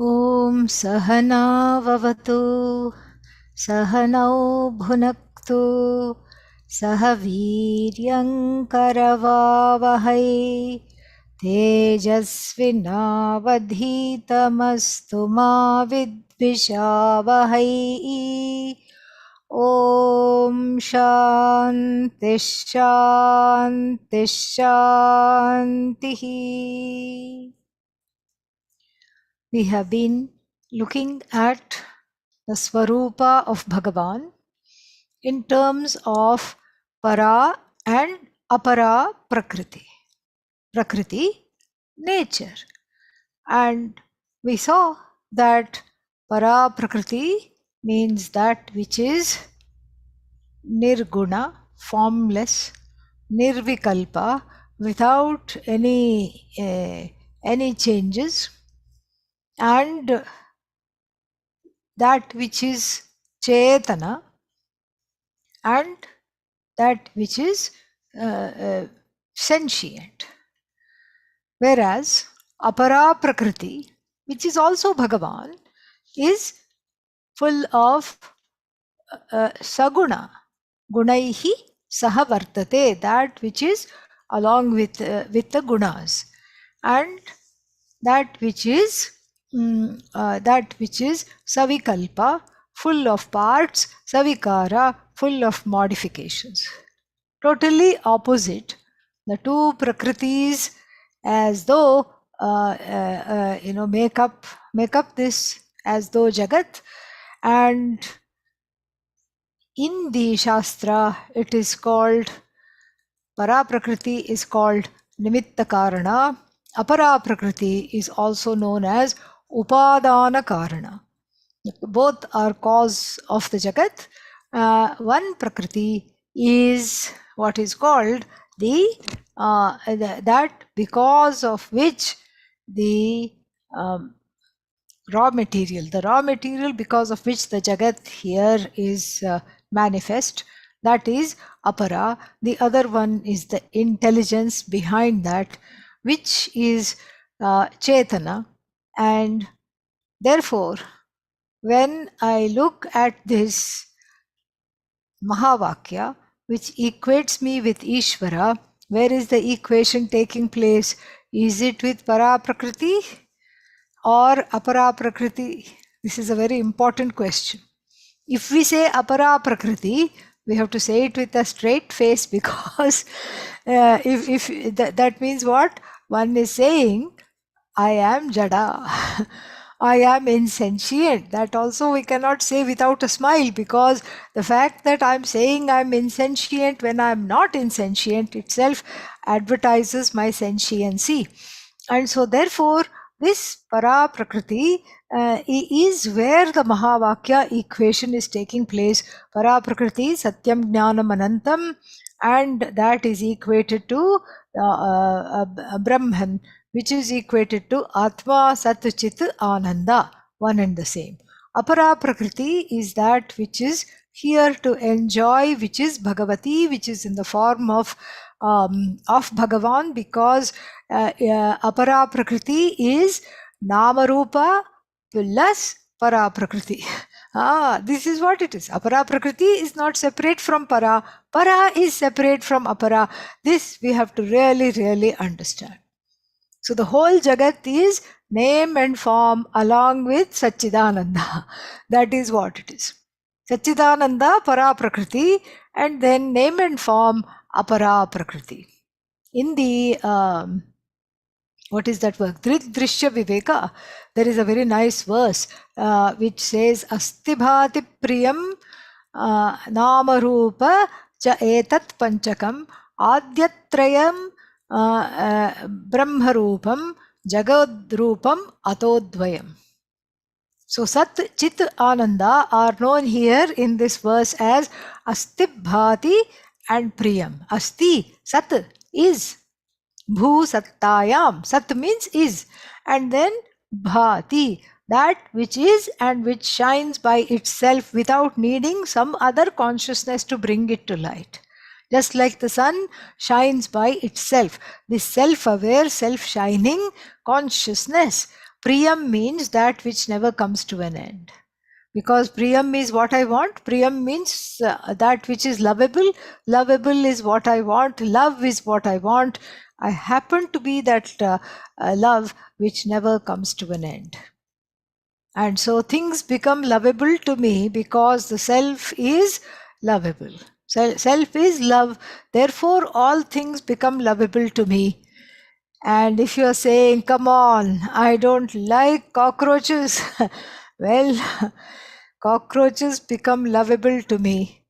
Om Sahana Vavatu Sahanau Bhunaktu Sahaviryam Karavavahai Tejasvinavadhitamastu ma vidvishavahai. Om Shanti Shanti Shanti. We have been looking at the Swarupa of Bhagavan in terms of Para and Apara Prakriti. Prakriti, nature. And we saw that Para Prakriti means that which is Nirguna, formless, Nirvikalpa, without any changes, and that which is Chetana, and that which is sentient. Whereas Apara Prakriti, which is also Bhagavan, is full of Saguna, Gunaihi Saha Vartate, that which is along with the gunas, and that which is Savikalpa, full of parts, Savikara, full of modifications. Totally opposite, the two Prakritis, as though make up this as though Jagat. And in the Shastra it is called, Para Prakriti is called Nimitta Karana, Apara Prakriti is also known as Upadana Karana. Both are cause of the Jagat. One Prakriti is what is called that because of which the raw material because of which the Jagat here is manifest, that is Apara. The other one is the intelligence behind that, which is Chetana. And therefore, when I look at this Mahavakya, which equates me with Ishvara, where is the equation taking place? Is it with Para Prakriti or Apara Prakriti? This is a very important question. If we say Apara Prakriti, we have to say it with a straight face, because if that means what? One is saying, I am Jada, I am insentient. That also we cannot say without a smile, because the fact that I'm saying I'm insentient when I'm not insentient itself advertises my sentiency. And so therefore, this Para Prakriti is where the Mahavakya equation is taking place. Para Prakriti Satyam Jnanam Anantam, and that is equated to Brahman, which is equated to Atma Sat Chit Ananda, one and the same. Apara Prakriti is that which is here to enjoy, which is Bhagavati, which is in the form of Bhagavan, because Apara Prakriti is Namarupa plus Para Prakriti. This is what it is. Apara Prakriti is not separate from Para. Para is separate from Apara. This we have to really, really understand. So the whole Jagat is name and form along with Satchidananda. That is what it is. Satchidananda, Para Prakriti, and then name and form, Apara Prakriti. In the what is that word? Drishya Viveka. There is a very nice verse which says, Astibhati Priyam Namarupa Cha Etat Panchakam Adyatrayam Brahmarupam Jagadrupam Atodvayam. So Sat, Chit, Ananda are known here in this verse as Astibhati and Priyam. Asti, Sat, is. Bhu Sattayam. Sat means is. And then Bhati, that which is and which shines by itself without needing some other consciousness to bring it to light. Just like the sun shines by itself. This self-aware, self-shining consciousness Priyam means that which never comes to an end. Because Priyam is what I want. Priyam means that which is lovable. Lovable is what I want. Love is what I want. I happen to be that love which never comes to an end. And so things become lovable to me because the self is lovable. Self is love. Therefore, all things become lovable to me. And if you're saying, come on, I don't like cockroaches, well, cockroaches become lovable to me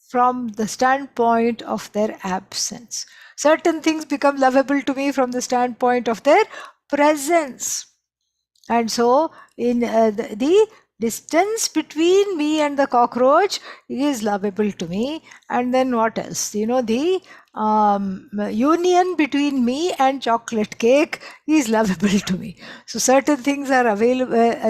from the standpoint of their absence. Certain things become lovable to me from the standpoint of their presence. And so, in the distance between me and the cockroach is lovable to me. And then what else? The union between me and chocolate cake is lovable to me. So certain things are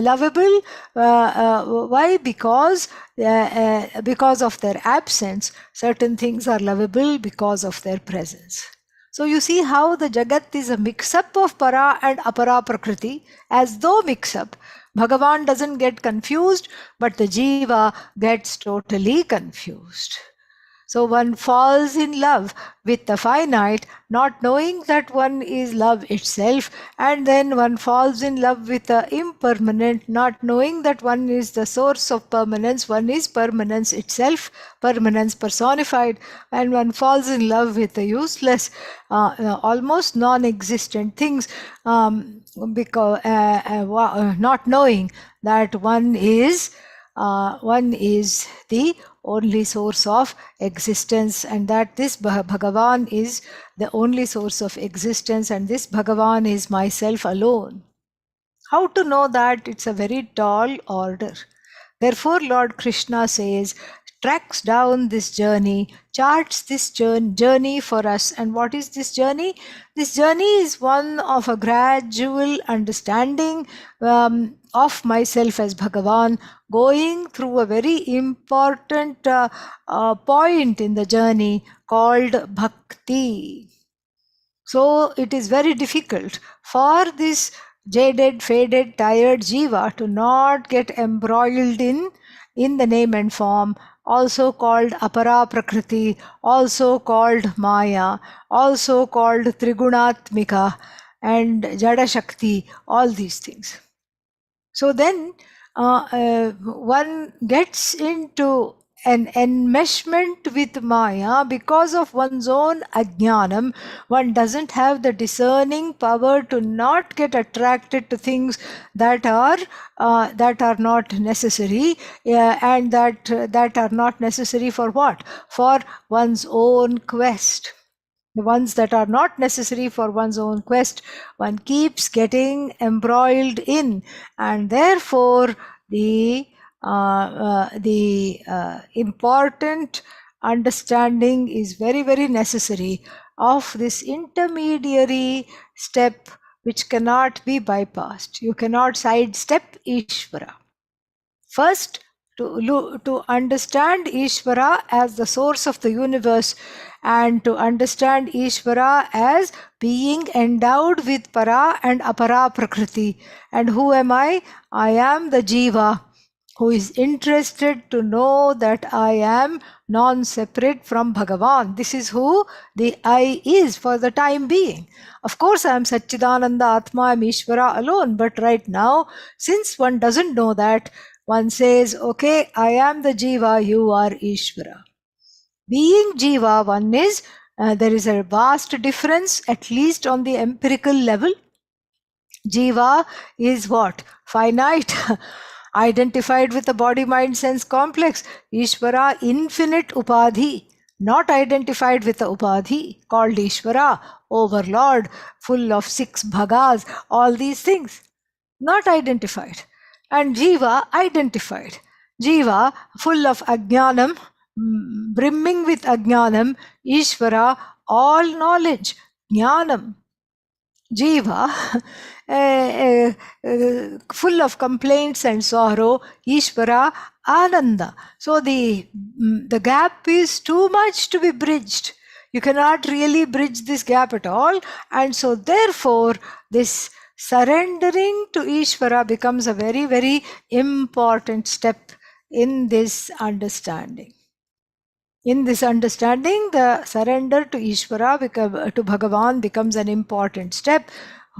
lovable. Why? Because of their absence. Certain things are lovable because of their presence. So you see how the Jagat is a mix-up of para and apara prakriti, as though mix-up. Bhagavan doesn't get confused, but the jiva gets totally confused. So one falls in love with the finite, not knowing that one is love itself, and then one falls in love with the impermanent, not knowing that one is the source of permanence, one is permanence itself, permanence personified, and one falls in love with the useless, almost non-existent things, because not knowing that one is the only source of existence, and that this Bhagavan is the only source of existence, and this Bhagavan is myself alone. How to know that? It's a very tall order. Therefore, Lord Krishna says, tracks down this journey, charts this journey for us. And what is this journey? This journey is one of a gradual understanding of myself as Bhagavan, going through a very important point in the journey called bhakti. So it is very difficult for this jaded, faded, tired jiva to not get embroiled in the name and form, also called apara prakriti, also called maya, also called trigunatmika and jada shakti, all these things. So then one gets into an enmeshment with Maya because of one's own ajnanam. One doesn't have the discerning power to not get attracted to things that are not necessary, and that are not necessary for what? For one's own quest. The ones that are not necessary for one's own quest, one keeps getting embroiled in, and therefore the important understanding is very, very necessary of this intermediary step which cannot be bypassed. You cannot sidestep Ishvara. First, to understand Ishvara as the source of the universe, and to understand Ishvara as being endowed with para and apara prakriti. And who am I? I am the jiva who is interested to know that I am non-separate from Bhagavan. This is who the I is for the time being. Of course, I am Satchidananda Atma, I am Ishvara alone, but right now, since one doesn't know that, one says, okay, I am the jiva, you are Ishvara. Being jiva, one is, there is a vast difference, at least on the empirical level. Jiva is what? Finite, identified with the body, mind, sense complex. Ishvara, infinite upadhi, not identified with the upadhi, called Ishvara, overlord, full of 6 bhagas, all these things, not identified. And jiva, identified. Jiva, full of ajnanam, brimming with ajnanam. Ishvara, all knowledge, jnanam. Jiva, full of complaints and sorrow. Ishvara, ananda. So the gap is too much to be bridged. You cannot really bridge this gap at all. And so therefore, this surrendering to Ishvara becomes a very, very important step in this understanding. In this understanding, the surrender to Ishvara, to Bhagavan, becomes an important step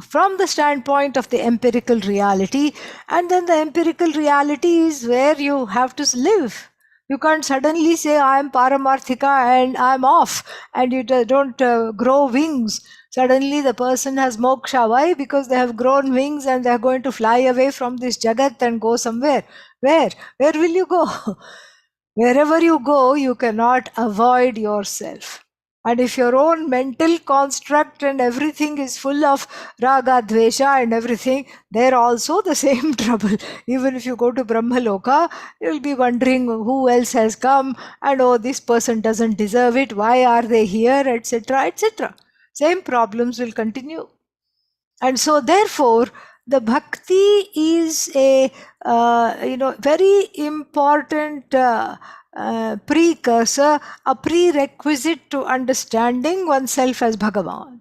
from the standpoint of the empirical reality. And then the empirical reality is where you have to live. You can't suddenly say, I am Paramarthika and I am off, and you don't grow wings. Suddenly the person has moksha. Why? Because they have grown wings and they are going to fly away from this jagat and go somewhere. Where? Where will you go? Wherever you go, you cannot avoid yourself. And if your own mental construct and everything is full of raga, dvesha and everything, they're also the same trouble. Even if you go to Brahmaloka, you'll be wondering who else has come and oh, this person doesn't deserve it. Why are they here, etc., etc. Same problems will continue. And so therefore, the bhakti is a very important precursor, a prerequisite to understanding oneself as Bhagavan.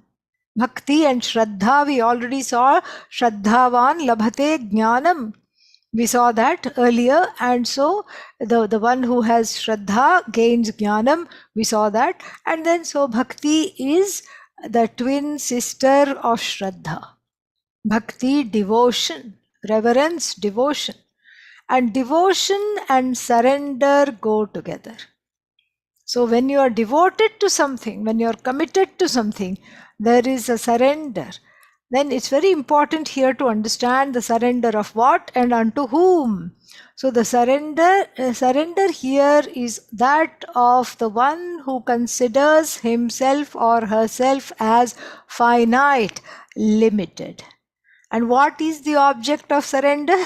Bhakti and Shraddha, we already saw, Shraddhavan labhate jnanam. We saw that earlier, and so the one who has Shraddha gains jnanam, we saw that. And then so Bhakti is the twin sister of Shraddha. Bhakti, devotion, reverence, devotion. And devotion and surrender go together. So when you are devoted to something, when you are committed to something, there is a surrender. Then it's very important here to understand the surrender of what and unto whom. So the surrender here is that of the one who considers himself or herself as finite, limited. And what is the object of surrender?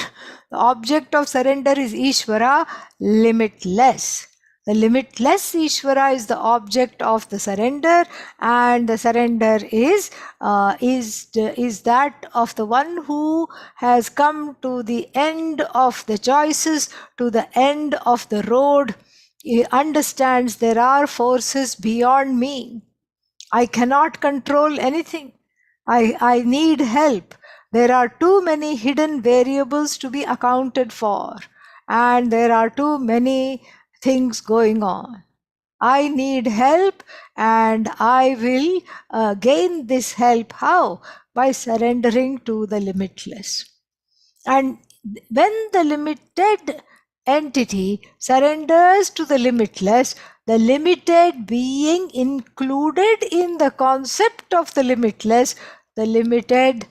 The object of surrender is Ishvara, limitless. The limitless Ishvara is the object of the surrender, and the surrender is that of the one who has come to the end of the choices, to the end of the road. He understands there are forces beyond me. I cannot control anything. I need help. There are too many hidden variables to be accounted for, and there are too many things going on. I need help, and I will gain this help. How? By surrendering to the limitless. And when the limited entity surrenders to the limitless, the limited being included in the concept of the limitless, the limited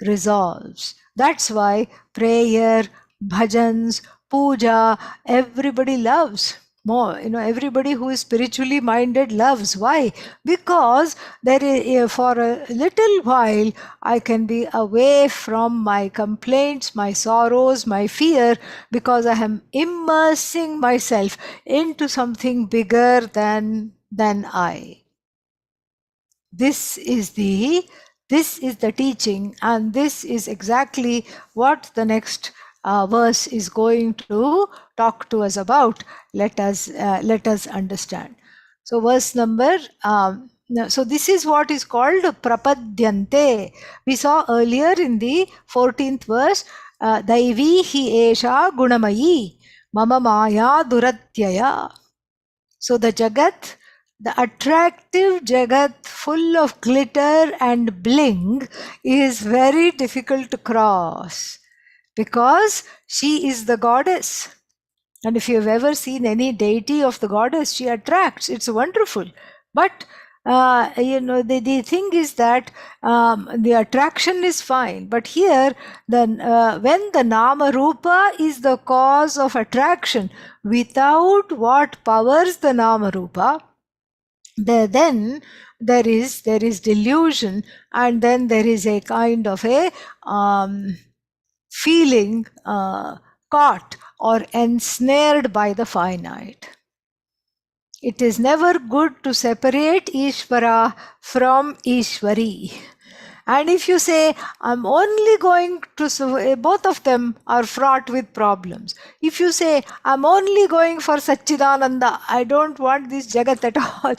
resolves. That's why prayer, bhajans, puja, everybody loves more. Everybody who is spiritually minded loves. Why? Because there is, for a little while, I can be away from my complaints, my sorrows, my fear, because I am immersing myself into something bigger than I. This is the teaching, and this is exactly what the next verse is going to talk to us about. Let us understand. So verse number so this is what is called prapadyante. We saw earlier in the 14th verse, daivi hi esha gunamayi mama maya duratyaya. So the jagat, the attractive jagat full of glitter and bling, is very difficult to cross because she is the goddess. And if you've ever seen any deity of the goddess, she attracts. It's wonderful. But the thing is that the attraction is fine. But here, when the Nama Rupa is the cause of attraction, without what powers the Nama Rupa, then there is delusion, and then there is a kind of a feeling caught or ensnared by the finite. It is never good to separate Ishvara from Ishvari. And if you say, I'm only going to, both of them are fraught with problems. If you say, I'm only going for Satchidananda, I don't want this Jagat at all.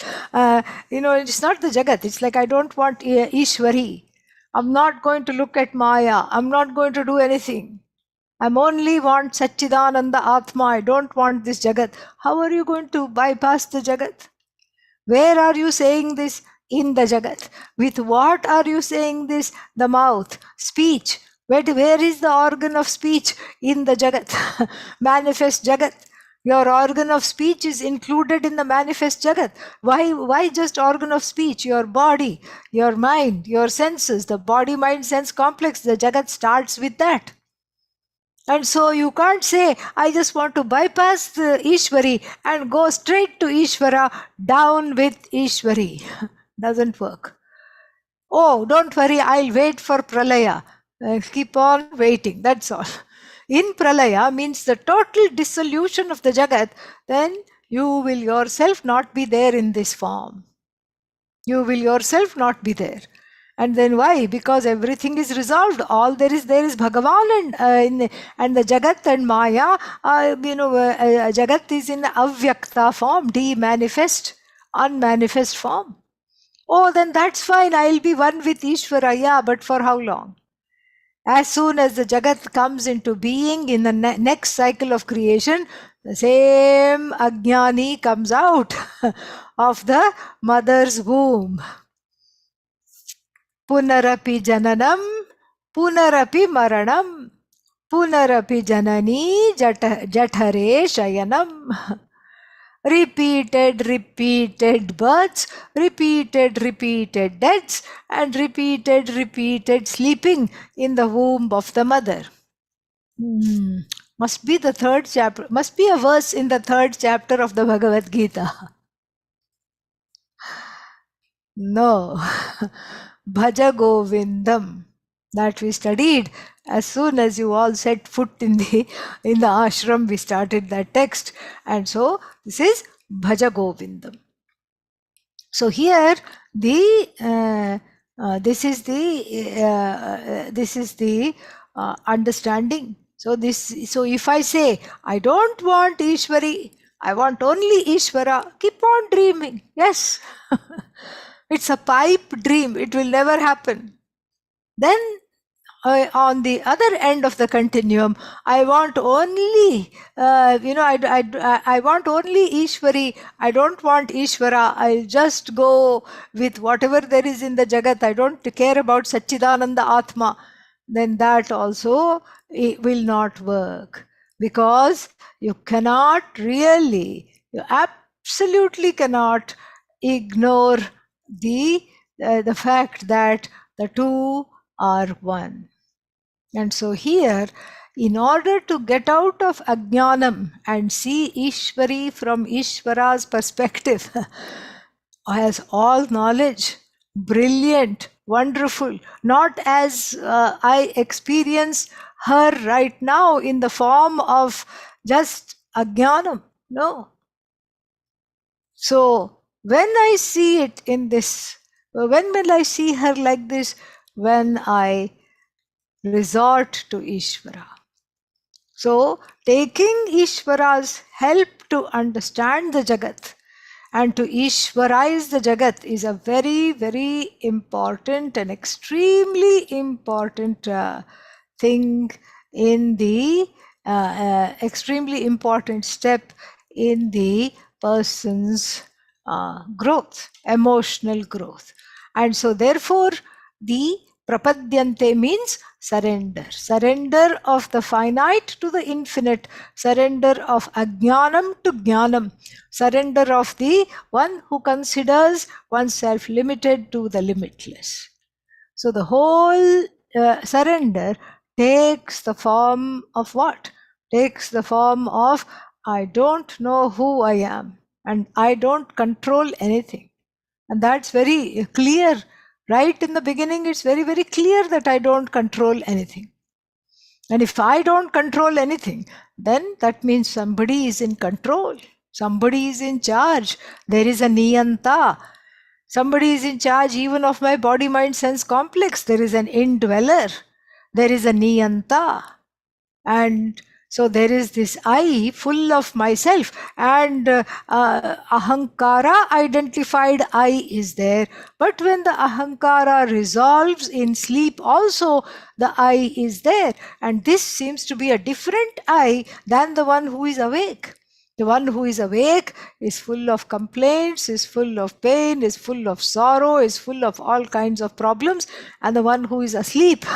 It's not the Jagat. It's like I don't want Ishvari. I'm not going to look at Maya. I'm not going to do anything. I'm only want Satchidananda Atma. I don't want this Jagat. How are you going to bypass the Jagat? Where are you saying this? In the Jagat. With what are you saying this? The mouth, speech. Where is the organ of speech? In the Jagat. Manifest Jagat. Your organ of speech is included in the manifest Jagat. Why just organ of speech? Your body, your mind, your senses, the body, mind, sense complex. The Jagat starts with that. And so you can't say, I just want to bypass the Ishwari and go straight to Ishvara, down with Ishwari. Doesn't work. Oh, don't worry, I'll wait for Pralaya. Keep on waiting, that's all. In Pralaya means the total dissolution of the Jagat, then you will yourself not be there in this form. You will yourself not be there. And then why? Because everything is resolved. All there is Bhagavan and the Jagat and Maya. Jagat is in avyakta form, de-manifest, unmanifest form. Oh, then that's fine. I'll be one with Ishvara. Yeah, but for how long? As soon as the Jagat comes into being in the next cycle of creation, the same Ajnani comes out of the mother's womb. Punarapi jananam, punarapi maranam, punarapi janani jathare shayanam. Repeated births, repeated deaths, and repeated sleeping in the womb of the mother. Must be the third chapter, must be a verse in the third chapter of the Bhagavad Gita. No. Bhaja Govindam, that we studied. As soon as you all set foot in the ashram, we started that text. And so this is Bhaja Govindam. So here this is the understanding. So if I say I don't want Ishwari, I want only Ishvara, keep on dreaming. Yes. It's a pipe dream. It will never happen. Then on the other end of the continuum, I want only, I want only Ishwari. I don't want Ishvara. I'll just go with whatever there is in the Jagat. I don't care about Satchidananda Atma. Then that also will not work, because you cannot really, you absolutely cannot ignore the fact that the two are one. And so here, in order to get out of Ajnanam and see Ishwari from Ishvara's perspective, as all knowledge, brilliant, wonderful, not as I experience her right now in the form of just Ajnanam. No. So when I see it in this, when will I see her like this? When I resort to Ishvara. So taking Ishvara's help to understand the Jagat and to Ishvarize the Jagat is a very, very important and extremely important thing in the extremely important step in the person's growth, emotional growth. And so therefore the Prapadyante means surrender. Surrender of the finite to the infinite. Surrender of Ajnanam to Jnanam. Surrender of the one who considers oneself limited to the limitless. So the whole surrender takes the form of what? Takes the form of, I don't know who I am and I don't control anything. And that's very clear. Right in the beginning, it's very, very clear that I don't control anything. And if I don't control anything, then that means somebody is in control. Somebody is in charge. There is a niyanta. Somebody is in charge even of my body, mind, sense complex. There is an indweller. There is a niyanta. And So there is this I full of myself, and ahankara, identified I, is there. But when the ahankara resolves in sleep also, the I is there. And this seems to be a different I than the one who is awake. The one who is awake is full of complaints, is full of pain, is full of sorrow, is full of all kinds of problems. And the one who is asleep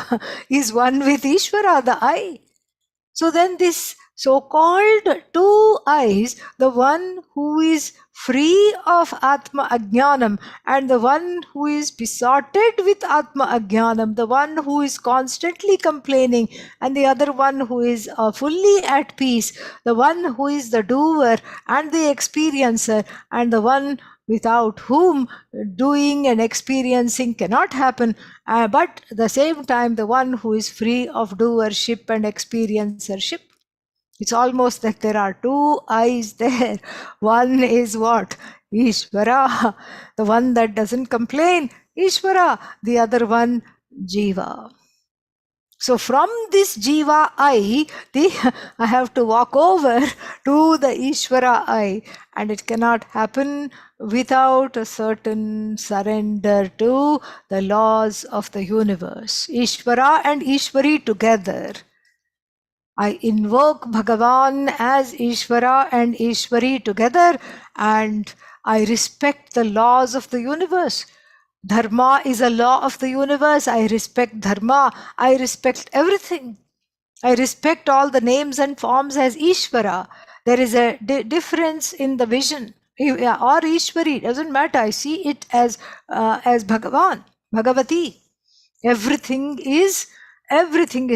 is one with Ishvara, the I. So then this so-called two eyes, the one who is free of Atma Ajnanam and the one who is besotted with Atma Ajnanam, the one who is constantly complaining and the other one who is fully at peace, the one who is the doer and the experiencer, and the one without whom doing and experiencing cannot happen, but at the same time the one who is free of doership and experiencership. It's almost that there are two eyes there. One is what? Ishvara, the one that doesn't complain, Ishvara, the other one, Jiva. So from this Jiva I have to walk over to the Ishvara I, and it cannot happen without a certain surrender to the laws of the universe. Ishvara and Ishvari together. I invoke Bhagavan as Ishvara and Ishvari together, and I respect the laws of the universe. Dharma is a law of the universe. I respect Dharma. I respect everything. I respect all the names and forms as Ishvara. There is a difference in the vision. Or Ishvari, doesn't matter. I see it as Bhagavan, Bhagavati. Everything is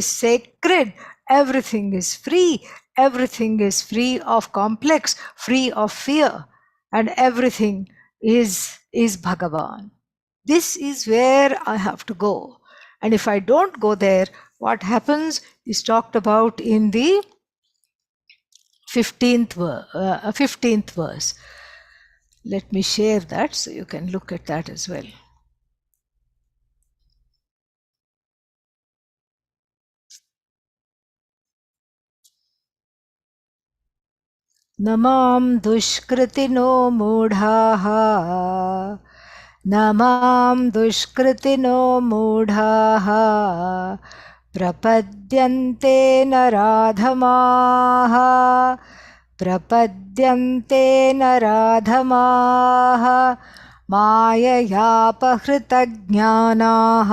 sacred. Everything is free. Everything is free of complex, free of fear. And everything is Bhagavan. This is where I have to go. And if I don't go there, what happens is talked about in the 15th verse. Let me share that so you can look at that as well. न मां दुष्कृतिनो मूढाः न मां दुष्कृतिनो मूढाः प्रपद्यन्ते नराधमाः प्रपद्यन्ते नराधमाः माययापहृतज्ञानाः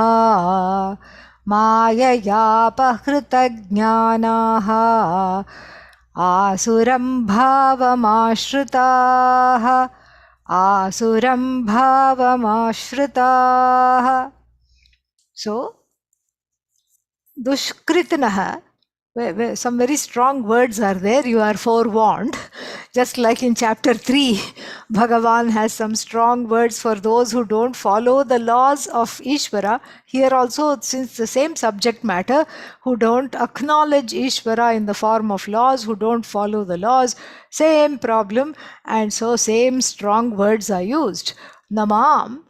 माययापहृतज्ञानाः आसुरं भावमाश्रिताः आसुरं भावमाश्रिताः. So dushkritinah, some very strong words are there. You are forewarned. Just like in chapter 3, Bhagavan has some strong words for those who don't follow the laws of Ishvara. Here also, since the same subject matter, who don't acknowledge Ishvara in the form of laws, who don't follow the laws, same problem, and so same strong words are used. Namam.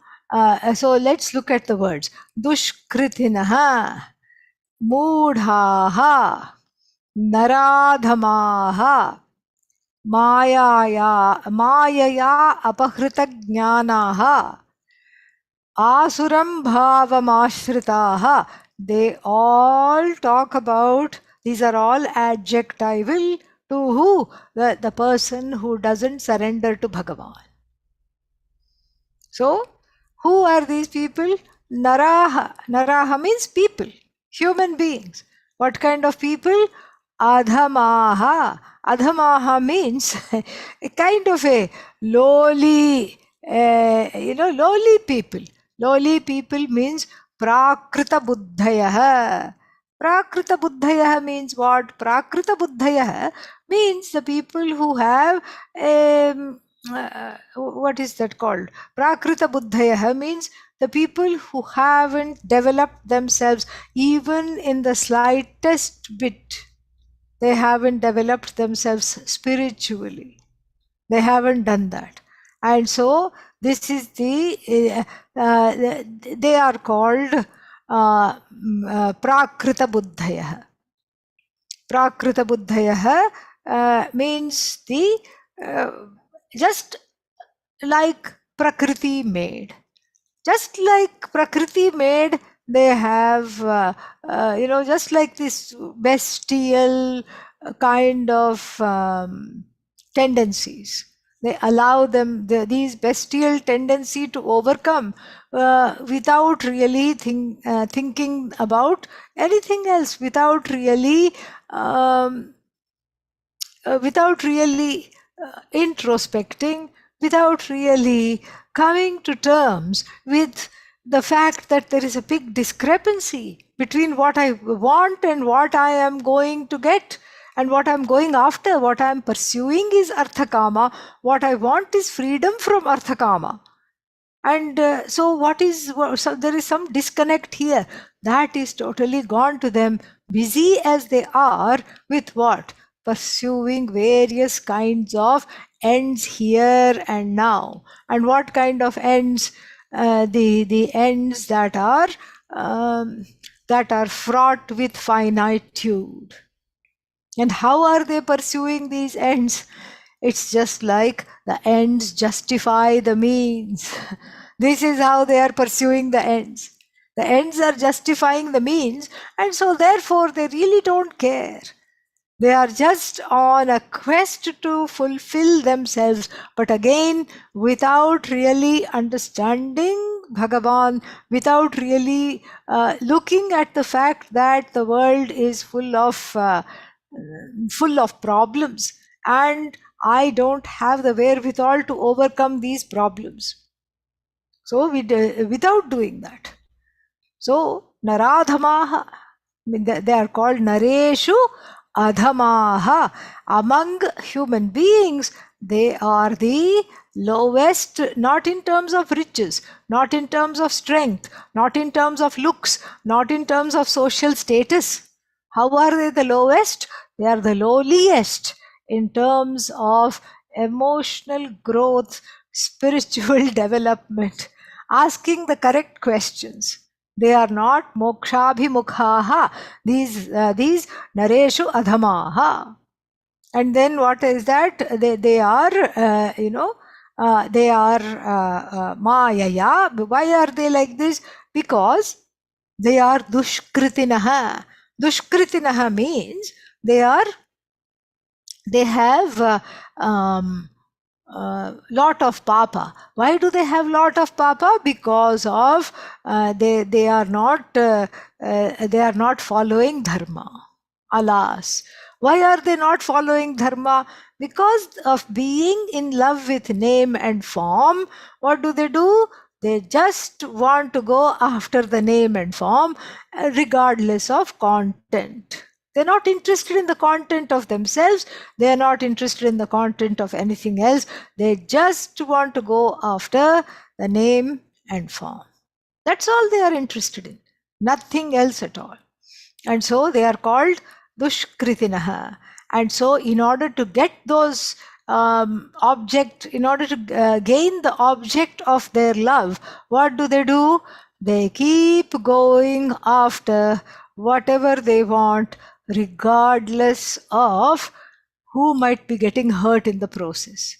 So let's look at the words. Dushkritinaha, Mudhaha, Naradhamaha, Mayaya Apahritagnyanaha, Asuram Bhavamashritaha. They all talk about, these are all adjectival to who? The person who doesn't surrender to Bhagavan. So, who are these people? Naraha. Naraha means people, human beings. What kind of people? Adhamaha. Adhamaha means a kind of a lowly, lowly people. Lowly people means prakrita buddhayah. Prakrita buddhayah means what? Prakrita buddhayah means the people who have what is that called? Prakrita buddhayah means the people who haven't developed themselves even in the slightest bit. They haven't developed themselves spiritually. They haven't done that. And so this is they are called Prakrita buddhayah. Prakrita buddhayah means the just like Prakriti made. Just like Prakriti made, they have, just like this bestial kind of tendencies. They allow them these bestial tendency to overcome without really thinking about anything else, without really introspecting, without really coming to terms with the fact that there is a big discrepancy between what I want and what I am going to get and what I'm going after. What I'm pursuing is Arthakama. What I want is freedom from Arthakama. And so there is some disconnect here. That is totally gone to them, busy as they are with what? Pursuing various kinds of ends here and now. And what kind of ends? The ends that are fraught with finitude. And how are they pursuing these ends? It's just like the ends justify the means. This is how they are pursuing the ends. The ends are justifying the means, and so therefore they really don't care. They are just on a quest to fulfill themselves, but again, without really understanding Bhagavan, without really looking at the fact that the world is full of problems, and I don't have the wherewithal to overcome these problems. So without doing that. So Naradhamaha, they are called Nareshu Adhamaha. Among human beings, they are the lowest, not in terms of riches, not in terms of strength, not in terms of looks, not in terms of social status. How are they the lowest? They are the lowliest in terms of emotional growth, spiritual development, asking the correct questions. They are not mokshabhimukhaha. These nareshu adhamaha. And then what is that? They are, they are mayaya. Why are they like this? Because they are dushkritinaha. Dushkritinaha means they have lot of papa. Why do they have lot of papa? Because of they are not following dharma. Alas, why are they not following dharma? Because of being in love with name and form. What do? They just want to go after the name and form, regardless of content. They're not interested in the content of themselves. They are not interested in the content of anything else. They just want to go after the name and form. That's all they are interested in. Nothing else at all. And so they are called dushkritinaha. And so in order to get those in order to gain the object of their love, what do? They keep going after whatever they want, regardless of who might be getting hurt in the process.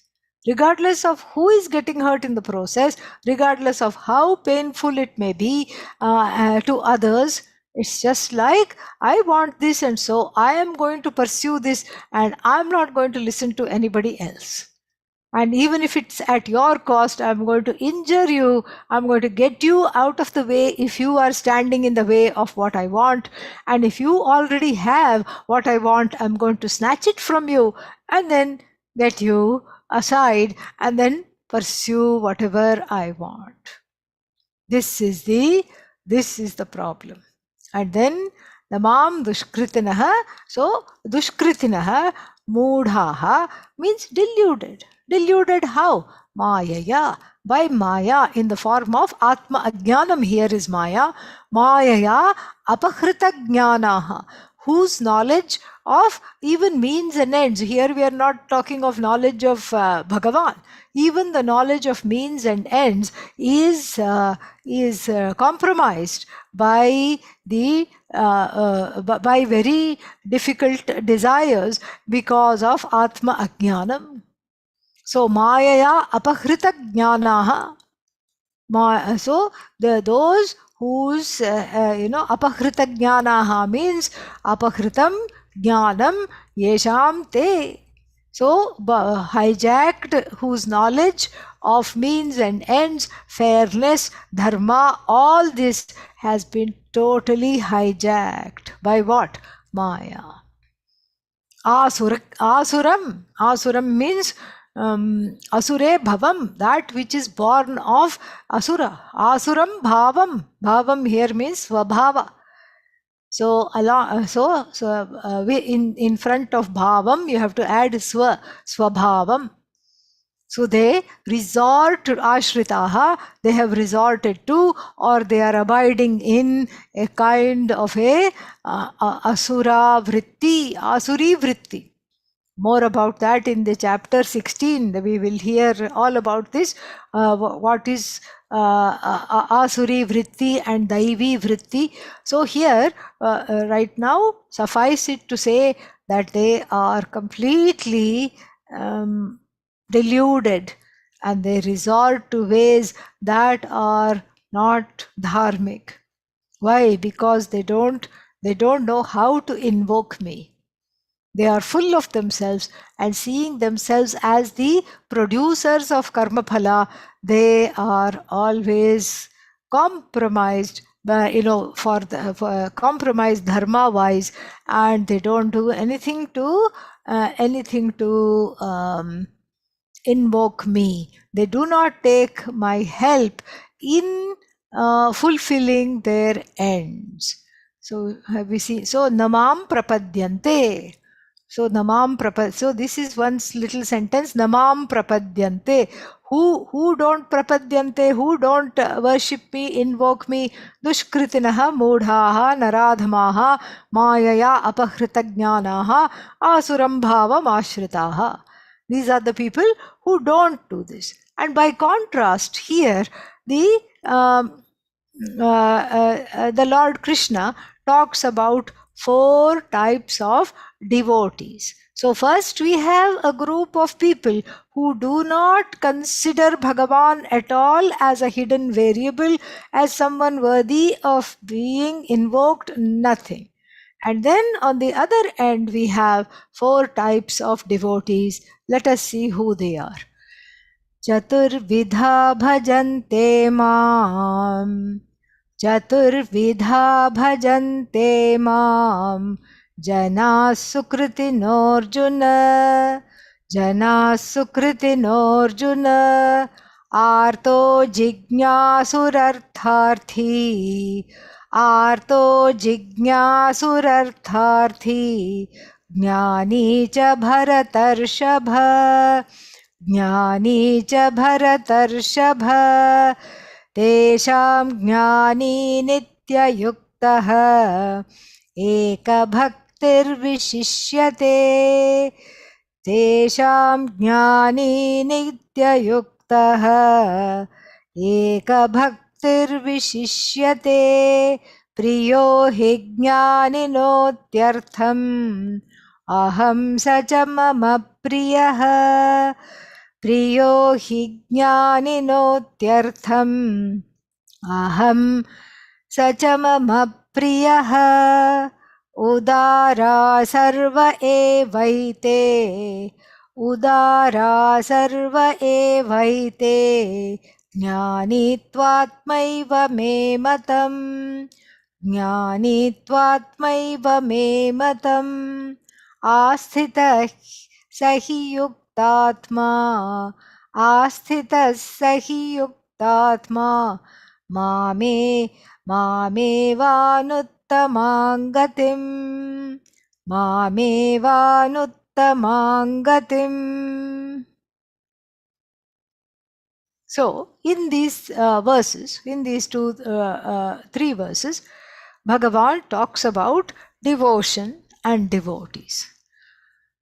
Regardless of who is getting hurt in the process, regardless of how painful it may be to others, it's just like, I want this, and so I am going to pursue this, and I'm not going to listen to anybody else. And even if it's at your cost, I'm going to injure you. I'm going to get you out of the way if you are standing in the way of what I want. And if you already have what I want, I'm going to snatch it from you and then get you aside and then pursue whatever I want. This is the problem. And then the mam dushkritinaha. So dushkritinaha moodhaha means deluded. Deluded how? Mayaya. By maya, in the form of atma ajnanam, here is maya. Mayaya apahrita jnanaha, whose knowledge of even means and ends, here we are not talking of knowledge of Bhagavan, even the knowledge of means and ends is compromised by the by very difficult desires because of Atma Ajnanam. So Mayaya apahrita jnanaha. So those whose apahrita jnanaha means apahritam jnanam yesham te. So hijacked, whose knowledge of means and ends, fairness, dharma, all this has been totally hijacked by what? Maya. Asuram means asure bhavam, that which is born of asura. Asuram bhavam here means svabhava. So in front of bhavam you have to add swabhavam. So they resort to ashritaha, they have resorted to, or they are abiding in a kind of a asura vritti, asuri vritti. More about that in the chapter 16. We will hear all about this. What is asuri vritti and daivi vritti. So here, right now, suffice it to say that they are completely deluded and they resort to ways that are not dharmic. Why? Because they don't know how to invoke me. They are full of themselves and seeing themselves as the producers of karma phala. They are always compromised, for compromised dharma wise, and they don't do anything to invoke me. They do not take my help in fulfilling their ends. So have we seen? So namam prapadyante. So so this is one little sentence. Namam prapadyante. Who don't prapadyante? Who don't worship me, invoke me? Dushkritinaha mudhaha naradhamaha mayaya apahrita jnanaha asuram bhavam ashritaha. These are the people who don't do this. And by contrast, here the Lord Krishna talks about 4 types of devotees. So first we have a group of people who do not consider Bhagavan at all as a hidden variable, as someone worthy of being invoked, nothing. And then on the other end we have 4 types of devotees. Let us see who they are. Chaturvidha bhajante maam. Chaturvidha bhajante maam. Jana sukritinarjuna. Jana sukritinarjuna. Arto jignasurartharthi. Arto jignasurartharthi. Jnani cha bharatarshabha. ज्ञानी च भरतर्षभ तेषां ज्ञानी नित्ययुक्तः एकभक्तिर्विशिष्यते तेषां ज्ञानी नित्ययुक्तः एकभक्तिर्विशिष्यते प्रियो हि ज्ञानिनोत्यर्थम् अहं स च मम प्रियः प्रियो हि ज्ञानिनोत्यर्थम् अहं स च मम प्रियः उदारा सर्व एवैते उदारा सर्व एवैते ज्ञानीत्वात्मैव मे मतम् ज्ञानीत्वात्मैव मे मतम् आस्थितः स हि युक्तात्मा आस्थितः स हि युक्तात्मा मामेवानुत्तमां गतिम् मामेवानुत्तमां गतिम्. So in these verses, in these 3 verses, Bhagavan talks about devotion and devotees.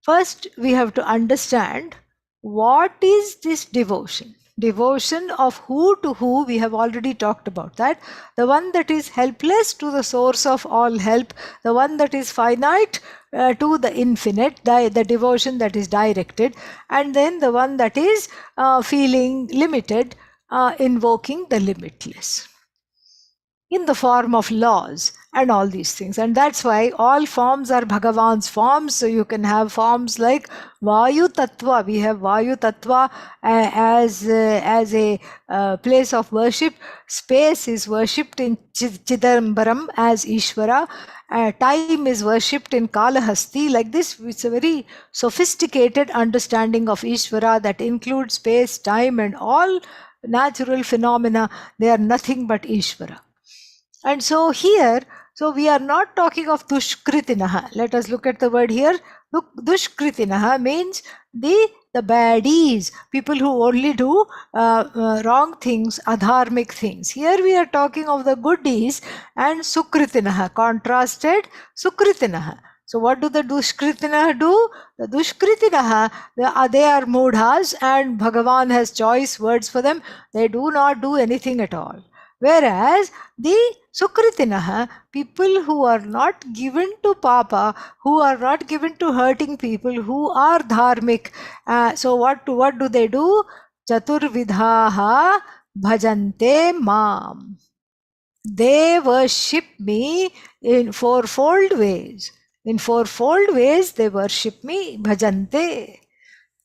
First, we have to understand what is this devotion. Devotion of who to who, we have already talked about that. The one that is helpless to the source of all help, the one that is finite to the infinite, the devotion that is directed, and then the one that is feeling limited, invoking the limitless in the form of laws and all these things. And that's why all forms are Bhagavan's forms. So you can have forms like Vayu Tattva. We have Vayu Tattva as a place of worship. Space is worshipped in Chidambaram as Ishvara. Time is worshipped in Kalahasti. Like this, it's a very sophisticated understanding of Ishvara that includes space, time, and all natural phenomena. They are nothing but Ishvara. And so here, so we are not talking of dushkritinaha. Let us look at the word here. Dushkritinaha means the baddies, people who only do wrong things, adharmic things. Here we are talking of the goodies and sukritinaha, contrasted sukritinaha. So what do the dushkritinaha do? The dushkritinaha, they are mudhas, and Bhagavan has choice words for them. They do not do anything at all. Whereas the Sukritinaha, people who are not given to papa, who are not given to hurting people, who are dharmic. So what do they do? Chaturvidhaha bhajante mam. They worship me in fourfold ways. In fourfold ways they worship me. Bhajante.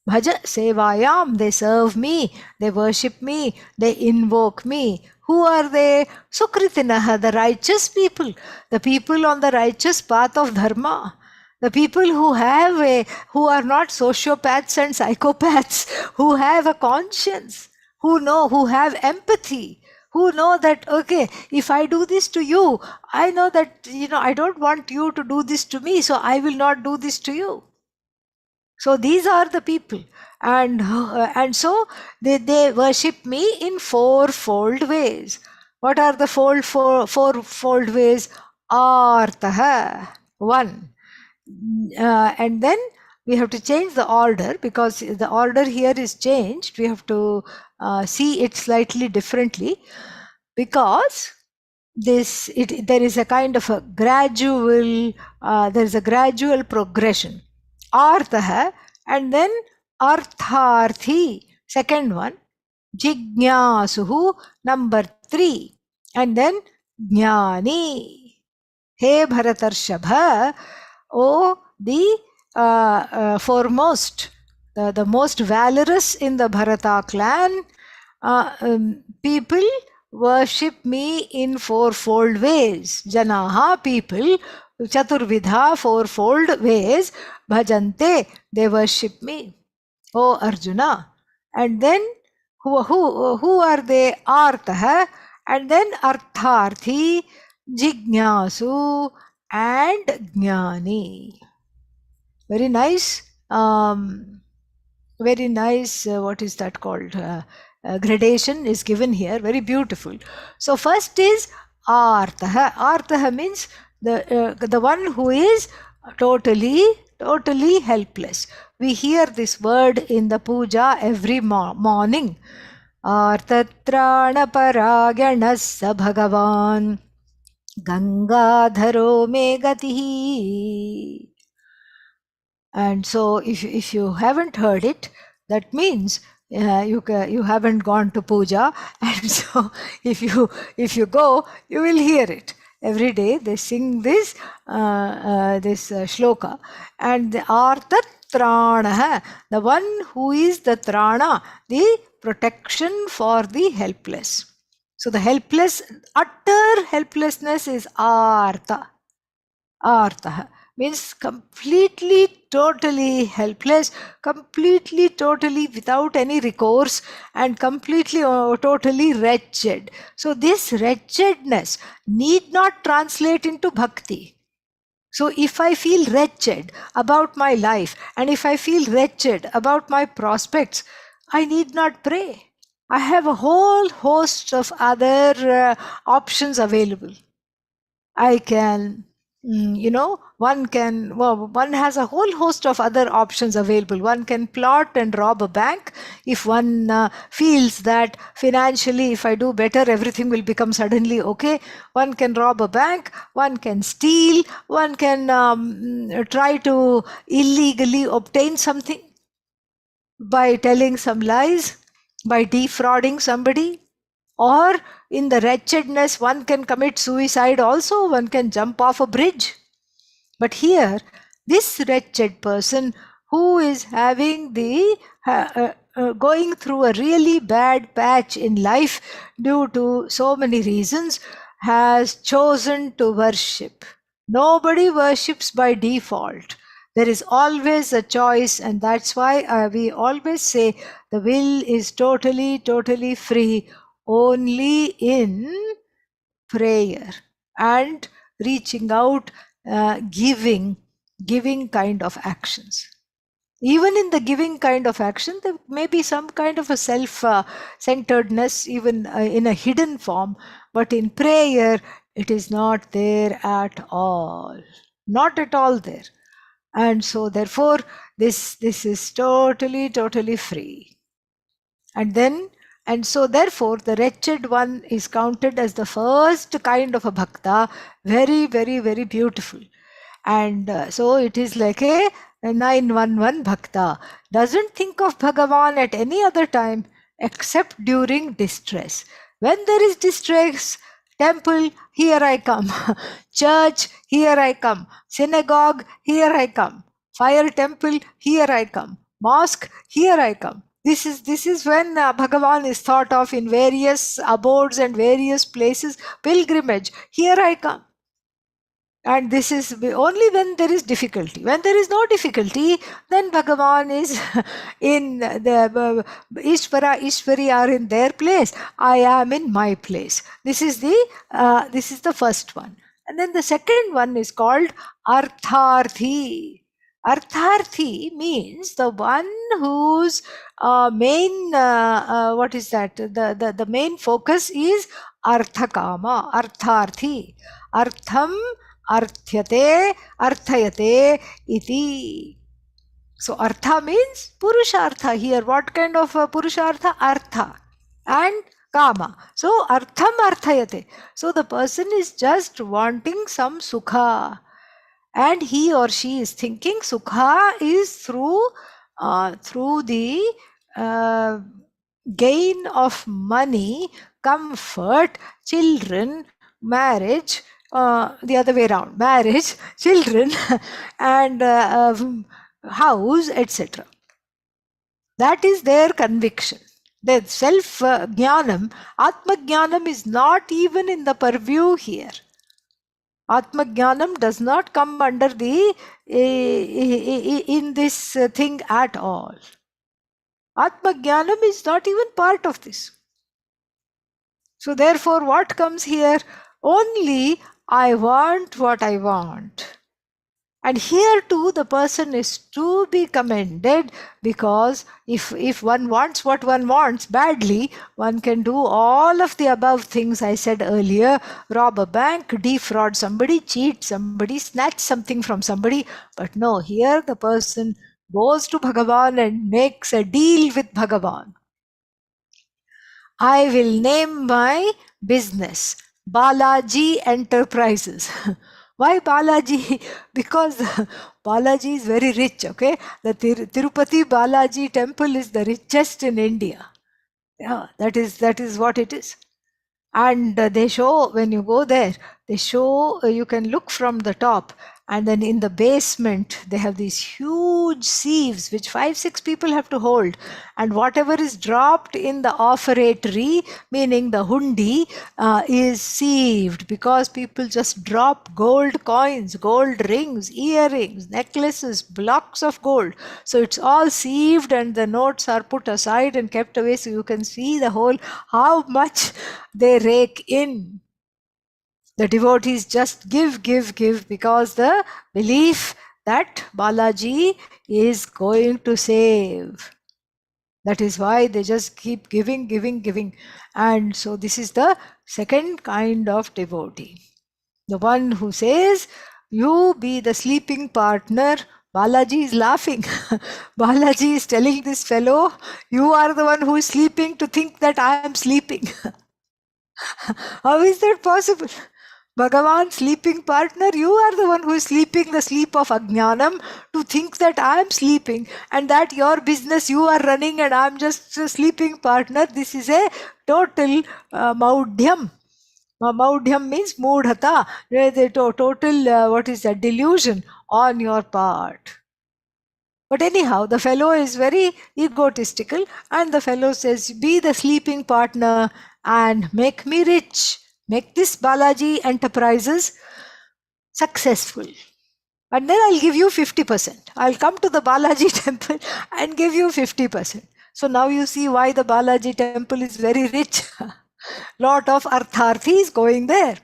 Bhaja sevayam, they serve me, they worship me, they invoke me. Who are they? Sukritinaha, the righteous people, the people on the righteous path of dharma, the people who are not sociopaths and psychopaths, who have a conscience, who have empathy, who know that, okay, if I do this to you, I know that, I don't want you to do this to me, so I will not do this to you. So these are the people, and so they worship me in fourfold ways. What are the fourfold ways? Artaha, one. And then we have to change the order, because the order here is changed. We have to see it slightly differently, because there is a kind of a gradual progression. Artha, and then Artharthi, second one. Jignasuhu, number 3, and then Jnani. He Bharatarshabha, the foremost, the most valorous in the Bharata clan, people worship me in fourfold ways. Janaha, people, Chaturvidha, fourfold ways. Bhajante, they worship me. O Arjuna. And then who are they? Artha, and then Artharthi, Jignasu, and Jnani. Very nice. Very nice. What is that called? Gradation is given here. Very beautiful. So first is Artha. Artha means the one who is totally helpless. We hear this word in the puja every morning. Artatrana paraganasa bhagavan Gangadharo me gatihi. And so if you haven't heard it, that means you haven't gone to puja. And so if you go, you will hear it. Every day they sing this shloka. And the Artha Trana, the one who is the Trana, the protection for the helpless. So the helpless, utter helplessness is Artha. Artha means completely, totally helpless, completely, totally without any recourse, and completely, totally wretched. So this wretchedness need not translate into bhakti. So if I feel wretched about my life, and if I feel wretched about my prospects, I need not pray. I have a whole host of other options available. I can one has a whole host of other options available. One can plot and rob a bank if one feels that financially, if I do better, everything will become suddenly okay. One can rob a bank, one can steal, one can try to illegally obtain something by telling some lies, by defrauding somebody, or in the wretchedness, one can commit suicide also, one can jump off a bridge. But here, this wretched person who is having going through a really bad patch in life due to so many reasons has chosen to worship. Nobody worships by default. There is always a choice, and that's why we always say the will is totally, totally free only in prayer and reaching out, giving kind of actions. Even in the giving kind of action, there may be some kind of a self centeredness, even in a hidden form, but in prayer, it is not there at all. Not at all there. And so, therefore, this is totally, totally free. And so therefore the wretched one is counted as the first kind of a bhakta, very, very, very beautiful. And so it is like a 911 bhakta, doesn't think of Bhagavan at any other time except during distress. When there is distress, temple, here I come. Church, here I come. Synagogue, here I come. Fire temple, here I come. Mosque, here I come. This is when Bhagavan is thought of in various abodes and various places. Pilgrimage, here I come. And this is only when there is difficulty. When there is no difficulty, then Bhagavan is in the Ishvara, Ishvari are in their place. I am in my place. This is the first one. And then the second one is called Artharthi. Artharthi means the one whose main what is that? The main focus is Arthakama, Artharthi. Artham arthyate, arthayate iti. So artha means purushartha here. What kind of purushartha? Artha and kama. So artham arthayate. So the person is just wanting some sukha. And he or she is thinking sukha is through the gain of money, comfort, children, marriage, the other way around, marriage, children, and house, etc. That is their conviction. The self-jnanam, atma-jnanam is not even in the purview here. Atma-jnanam does not come under the in this thing at all. Atma-jnanam is not even part of this. So therefore, what comes here? Only I want what I want. And here too, the person is to be commended, because if one wants what one wants badly, one can do all of the above things I said earlier: rob a bank, defraud somebody, cheat somebody, snatch something from somebody. But no, here the person goes to Bhagavan and makes a deal with Bhagavan. I will name my business Balaji Enterprises. Why Balaji? Because Balaji is very rich, okay? The Tirupati Balaji temple is the richest in India. Yeah, that is what it is. And they show, when you go there, they show, you can look from the top, and then in the basement they have these huge sieves which 5-6 people have to hold, and whatever is dropped in the offeratory, meaning the hundi, is sieved, because people just drop gold coins, gold rings, earrings, necklaces, blocks of gold. So it's all sieved and the notes are put aside and kept away, so you can see the whole, how much they rake in. The devotees just give, because the belief that Balaji is going to save. That is why they just keep giving. And so this is the second kind of devotee. The one who says, You be the sleeping partner. Balaji is laughing. Balaji is telling this fellow, you are the one who is sleeping to think that I am sleeping. How is that possible? Bhagavan, sleeping partner, you are the one who is sleeping the sleep of Ajnanam to think that I am sleeping and that your business you are running and I am just a sleeping partner. This is a total maudhyam. Maudhyam means moodhata, the total, what is that, delusion on your part. But anyhow, the fellow is very egotistical and the fellow says, be the sleeping partner and make me rich. Make this Balaji Enterprises successful. And then I'll give you 50%. I'll come to the Balaji temple and give you 50%. So now you see why the Balaji temple is very rich. Lot of artharthis going there.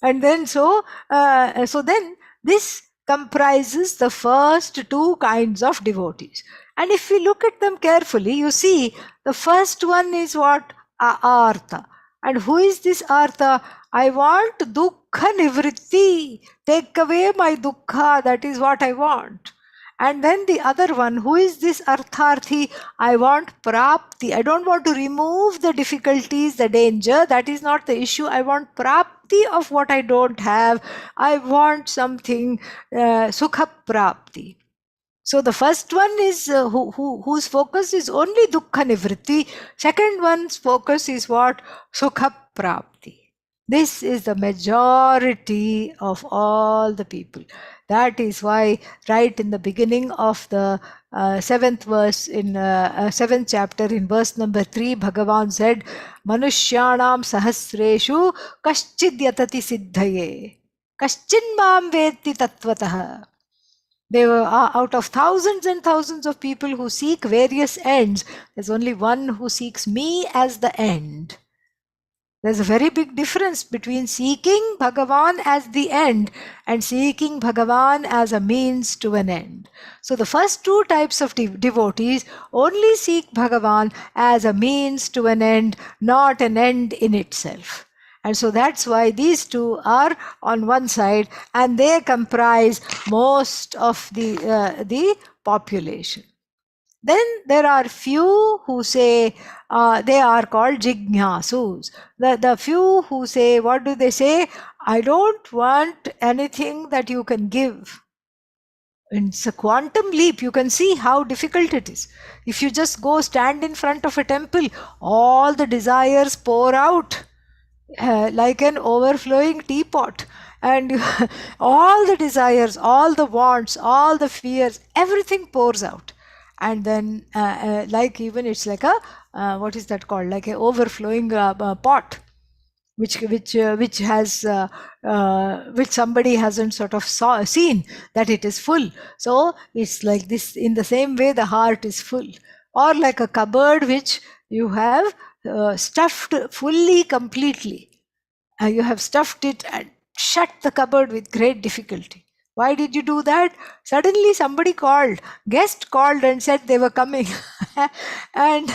And then so then this comprises the first two kinds of devotees. And if we look at them carefully, you see the first one is what? Artha. And who is this Artha? I want dukkha nivritti. Take away my dukkha. That is what I want. And then the other one, who is this Artharthi? I want prapti. I don't want to remove the difficulties, the danger. That is not the issue. I want prapti of what I don't have. I want something, sukha prapti. So the first one is whose focus is only dukkha nivritti. Second one's focus is what? Sukha prapti. This is the majority of all the people. That is why right in the beginning of the seventh verse in seventh chapter in verse number 3, Bhagavan said, Manushyanam sahasreshu kaschid yatati siddhaye kaschin mam vetti tatvatah. They were out of thousands and thousands of people who seek various ends. There's only one who seeks me as the end. There's a very big difference between seeking Bhagavan as the end and seeking Bhagavan as a means to an end. So the first two types of devotees only seek Bhagavan as a means to an end, not an end in itself. And so that's why these two are on one side and they comprise most of the population. Then there are few who say they are called jignasus. The few who say, what do they say? I don't want anything that you can give. It's a quantum leap. You can see how difficult it is. If you just go stand in front of a temple, all the desires pour out like an overflowing teapot. And all the desires, all the wants, all the fears, everything pours out. And then like even it's like a what is that called, like a overflowing pot which has which somebody hasn't sort of seen that it is full. So it's like this. In the same way the heart is full, or like a cupboard which you have stuffed fully, completely. You have stuffed it and shut the cupboard with great difficulty. Why did you do that? Suddenly somebody called, guest called and said they were coming. And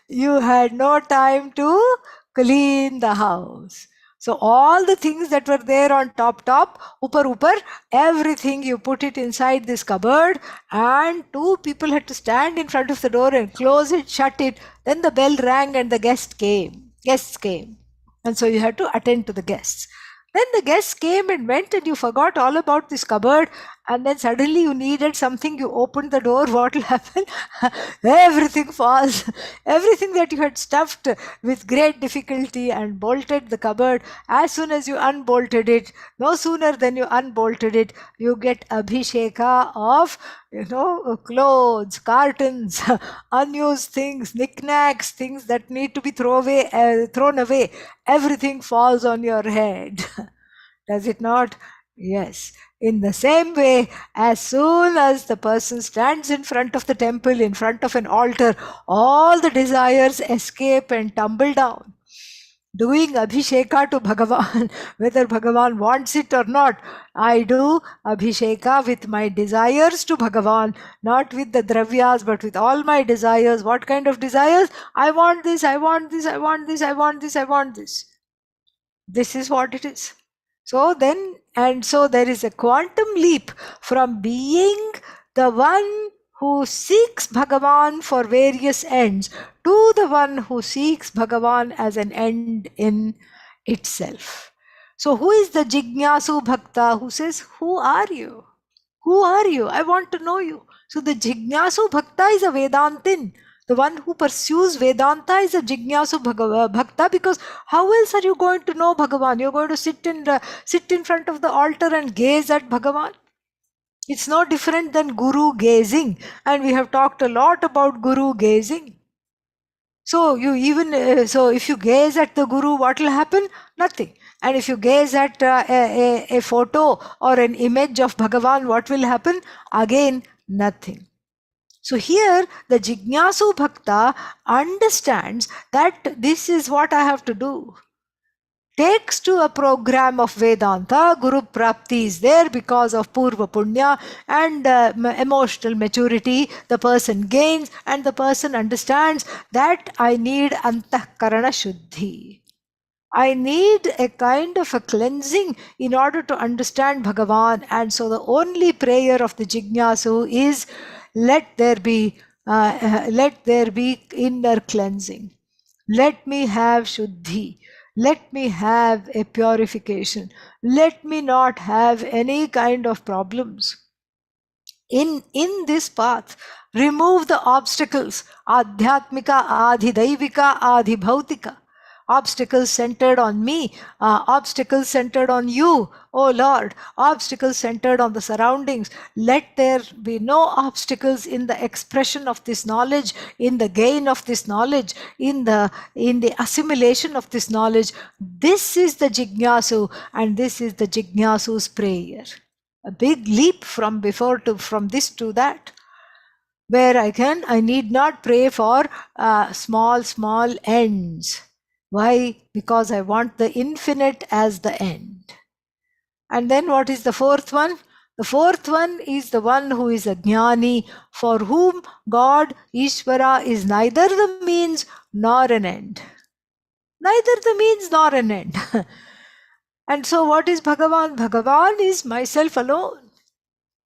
you had no time to clean the house. So all the things that were there on top, upper, everything you put it inside this cupboard, and two people had to stand in front of the door and close it, shut it. Then the bell rang and the guests came. And so you had to attend to the guests. Then the guests came and went and you forgot all about this cupboard, and then suddenly you needed something, you opened the door, what will happen? Everything falls. Everything that you had stuffed with great difficulty and bolted the cupboard, as soon as you unbolted it, no sooner than you unbolted it, you get abhisheka of, clothes, cartons, unused things, knickknacks, things that need to be thrown away. Everything falls on your head. Does it not? Yes. In the same way, as soon as the person stands in front of the temple, in front of an altar, all the desires escape and tumble down. Doing abhisheka to Bhagavan, whether Bhagavan wants it or not, I do abhisheka with my desires to Bhagavan, not with the dravyas, but with all my desires. What kind of desires? I want this, I want this, I want this, I want this, I want this. This is what it is. So then, and so there is a quantum leap from being the one who seeks Bhagavan for various ends to the one who seeks Bhagavan as an end in itself. So who is the Jignasu Bhakta who says, who are you? Who are you? I want to know you. So the Jignasu Bhakta is a Vedantin. The one who pursues Vedanta is a Jignasu Bhakta, because how else are you going to know Bhagavan? You're going to sit in front of the altar and gaze at Bhagavan. It's no different than Guru gazing, and we have talked a lot about Guru gazing. So you even so if you gaze at the Guru, what will happen? Nothing. And if you gaze at a photo or an image of Bhagavan, what will happen? Again, nothing. So here the Jignasu Bhakta understands that this is what I have to do. Takes to a program of Vedanta, Guru Prapti is there because of Purva Punya and emotional maturity the person gains, and the person understands that I need Antahkarana Shuddhi. I need a kind of a cleansing in order to understand Bhagavan. And so the only prayer of the Jignasu is, let there be inner cleansing. Let me have Shuddhi. Let me have a purification. Let me not have any kind of problems. In this path, remove the obstacles, adhyatmika, adhidaivika, adhibhautika. Obstacles centered on me, obstacles centered on you, oh Lord, obstacles centered on the surroundings. Let there be no obstacles in the expression of this knowledge, in the gain of this knowledge, in the assimilation of this knowledge. This is the Jignasu, and this is the Jignasu's prayer. A big leap from this to that, where I need not pray for small ends. Why? Because I want the infinite as the end. And then what is the fourth one? The fourth one is the one who is a jnani, for whom God, Ishvara, is neither the means nor an end. Neither the means nor an end. And so what is Bhagavan? Bhagavan is myself alone.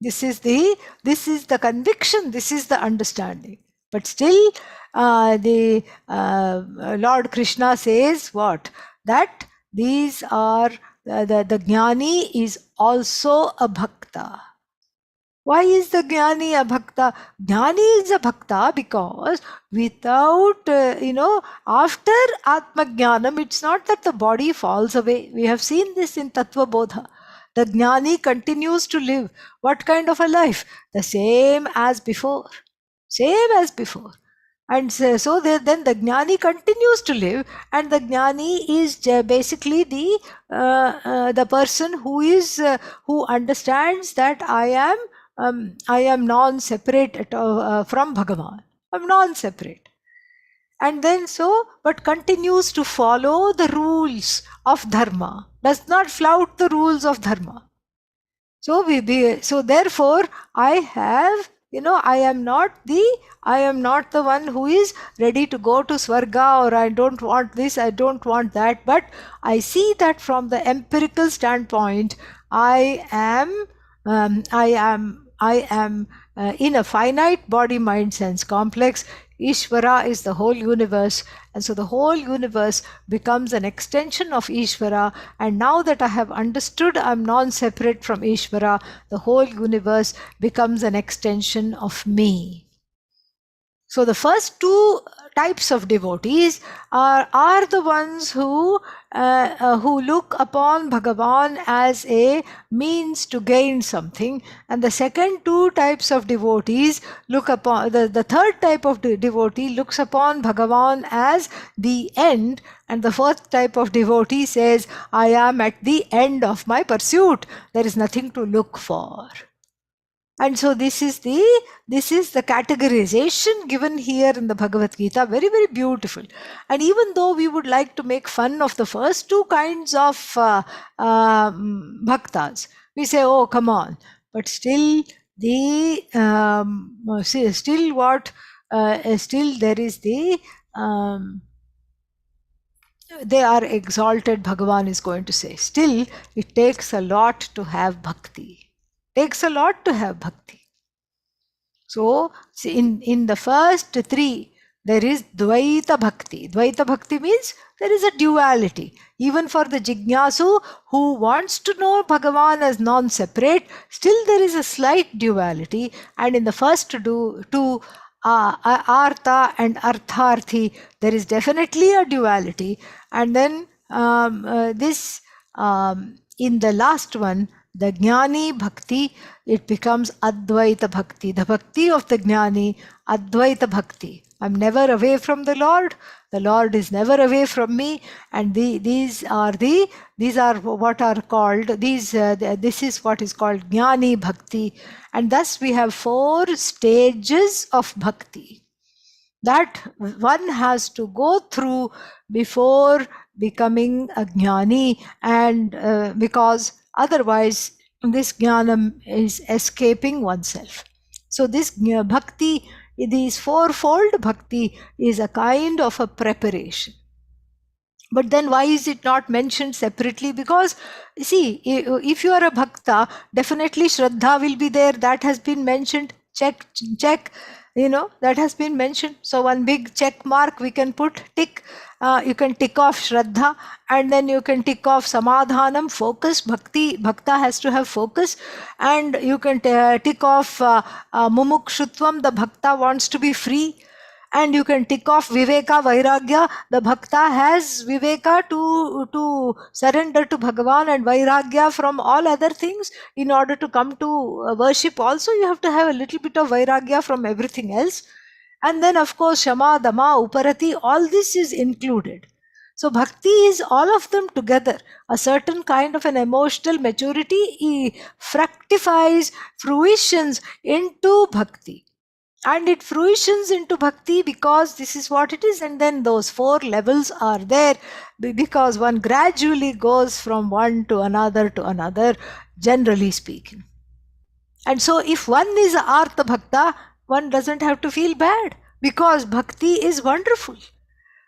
This is the conviction, this is the understanding. But still, the Lord Krishna says what? That these are, the jnani is also a bhakta. Why is the jnani a bhakta? Jnani is a bhakta because without, after Atma Jnanam, it's not that the body falls away. We have seen this in Tattva Bodha. The jnani continues to live. What kind of a life? The same as before. Same as before. And so then the jnani continues to live, and the jnani is basically the person who understands that I am non-separate from Bhagavan. I'm non-separate. And then but continues to follow the rules of dharma, does not flout the rules of dharma. So therefore, I have, I am not the one who is ready to go to Swarga, or I don't want this, I don't want that. But I see that from the empirical standpoint, I am in a finite body, mind, sense complex. Ishvara is the whole universe, and so the whole universe becomes an extension of Ishvara. And now that I have understood I'm non-separate from Ishvara, the whole universe becomes an extension of me. So the first two types of devotees are the ones who look upon Bhagavan as a means to gain something, and the second two types of devotees look upon the third type of devotee looks upon Bhagavan as the end, and the fourth type of devotee says, I am at the end of my pursuit. There is nothing to look for. And so this is the categorization given here in the Bhagavad Gita. Very, very beautiful. And even though we would like to make fun of the first two kinds of bhaktas, we say, oh, come on. But still, still there is they are exalted, Bhagavan is going to say. Still, it takes a lot to have bhakti. Takes a lot to have bhakti. So, in the first three, there is Dvaita Bhakti. Dvaita Bhakti means there is a duality. Even for the Jignasu who wants to know Bhagavan as non-separate, still there is a slight duality. And in the first two Artha and Artharthi, there is definitely a duality. And then in the last one, the Jnani Bhakti, it becomes Advaita Bhakti. The Bhakti of the Jnani, Advaita Bhakti. I'm never away from the Lord is never away from me, and these are what are called, this is what is called Jnani Bhakti. And thus we have 4 stages of Bhakti that one has to go through before becoming a jnani, and because otherwise this jnanam is escaping oneself. So this bhakti, this fourfold bhakti, is a kind of a preparation. But then why is it not mentioned separately? Because see, if you are a bhakta, definitely Shraddha will be there. That has been mentioned. Check, that has been mentioned. So one big check mark we can put, tick. You can tick off Shraddha, and then you can tick off Samadhanam, focus. Bhakta has to have focus. And you can tick off Mumukshutvam, the bhakta wants to be free. And you can tick off Viveka, Vairagya. The bhakta has Viveka to surrender to Bhagavan, and Vairagya from all other things. In order to come to worship also, you have to have a little bit of Vairagya from everything else. And then of course Shama, Dama, Uparati, all this is included. So bhakti is all of them together. A certain kind of an emotional maturity fructifies, fruitions into bhakti. And it fruitions into bhakti because this is what it is. And then those 4 levels are there because one gradually goes from one to another, generally speaking. And so if one is Artha Bhakta, one doesn't have to feel bad because bhakti is wonderful.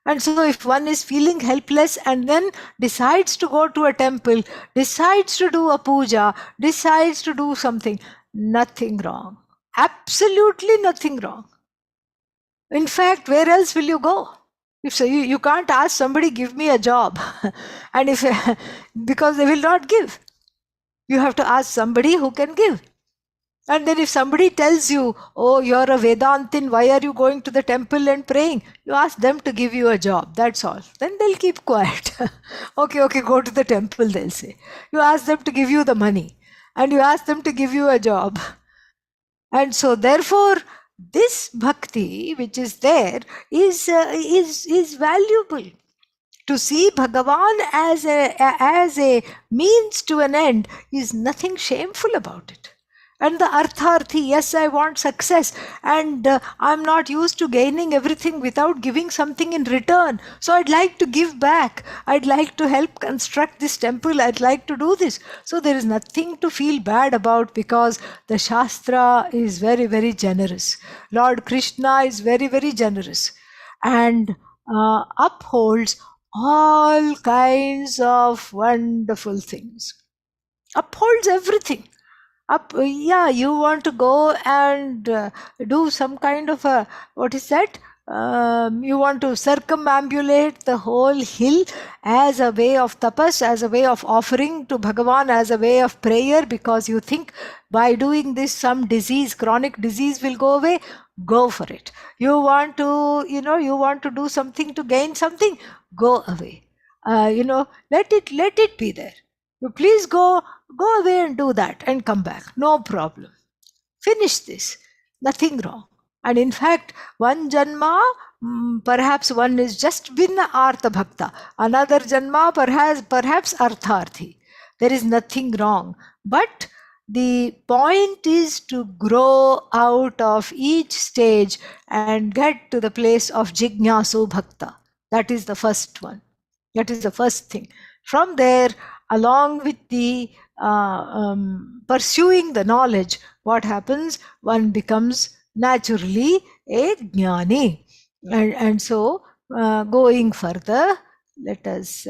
And so if one is feeling helpless and then decides to go to a temple, decides to do a puja, decides to do something, nothing wrong. Absolutely nothing wrong. In fact, where else will you go? If so, you can't ask somebody, give me a job. And if because they will not give. You have to ask somebody who can give. And then if somebody tells you, oh, you're a Vedantin, why are you going to the temple and praying? You ask them to give you a job, that's all. Then they'll keep quiet. Okay, go to the temple, they'll say. You ask them to give you the money. And you ask them to give you a job. And so therefore, this bhakti which is there is valuable. To see Bhagavan as a means to an end is nothing shameful about it. And the artharthi, yes, I want success, and I'm not used to gaining everything without giving something in return. So I'd like to give back. I'd like to help construct this temple. I'd like to do this. So there is nothing to feel bad about because the Shastra is very, very generous. Lord Krishna is very, very generous and upholds all kinds of wonderful things. Upholds everything. You want to go and do some kind of a, what is that? You want to circumambulate the whole hill as a way of tapas, as a way of offering to Bhagavan, as a way of prayer, because you think by doing this some disease, chronic disease will go away. Go for it. You want to do something to gain something, go away. Let it be there. You please go away and do that and come back. No problem. Finish this. Nothing wrong. And in fact, one janma, perhaps one is just been Artha Bhakta. Another janma, perhaps Artharthi. There is nothing wrong. But the point is to grow out of each stage and get to the place of Jignasu Bhakta. That is the first one. That is the first thing. From there, along with the pursuing the knowledge, what happens? One becomes naturally a jnani. And so going further, Let us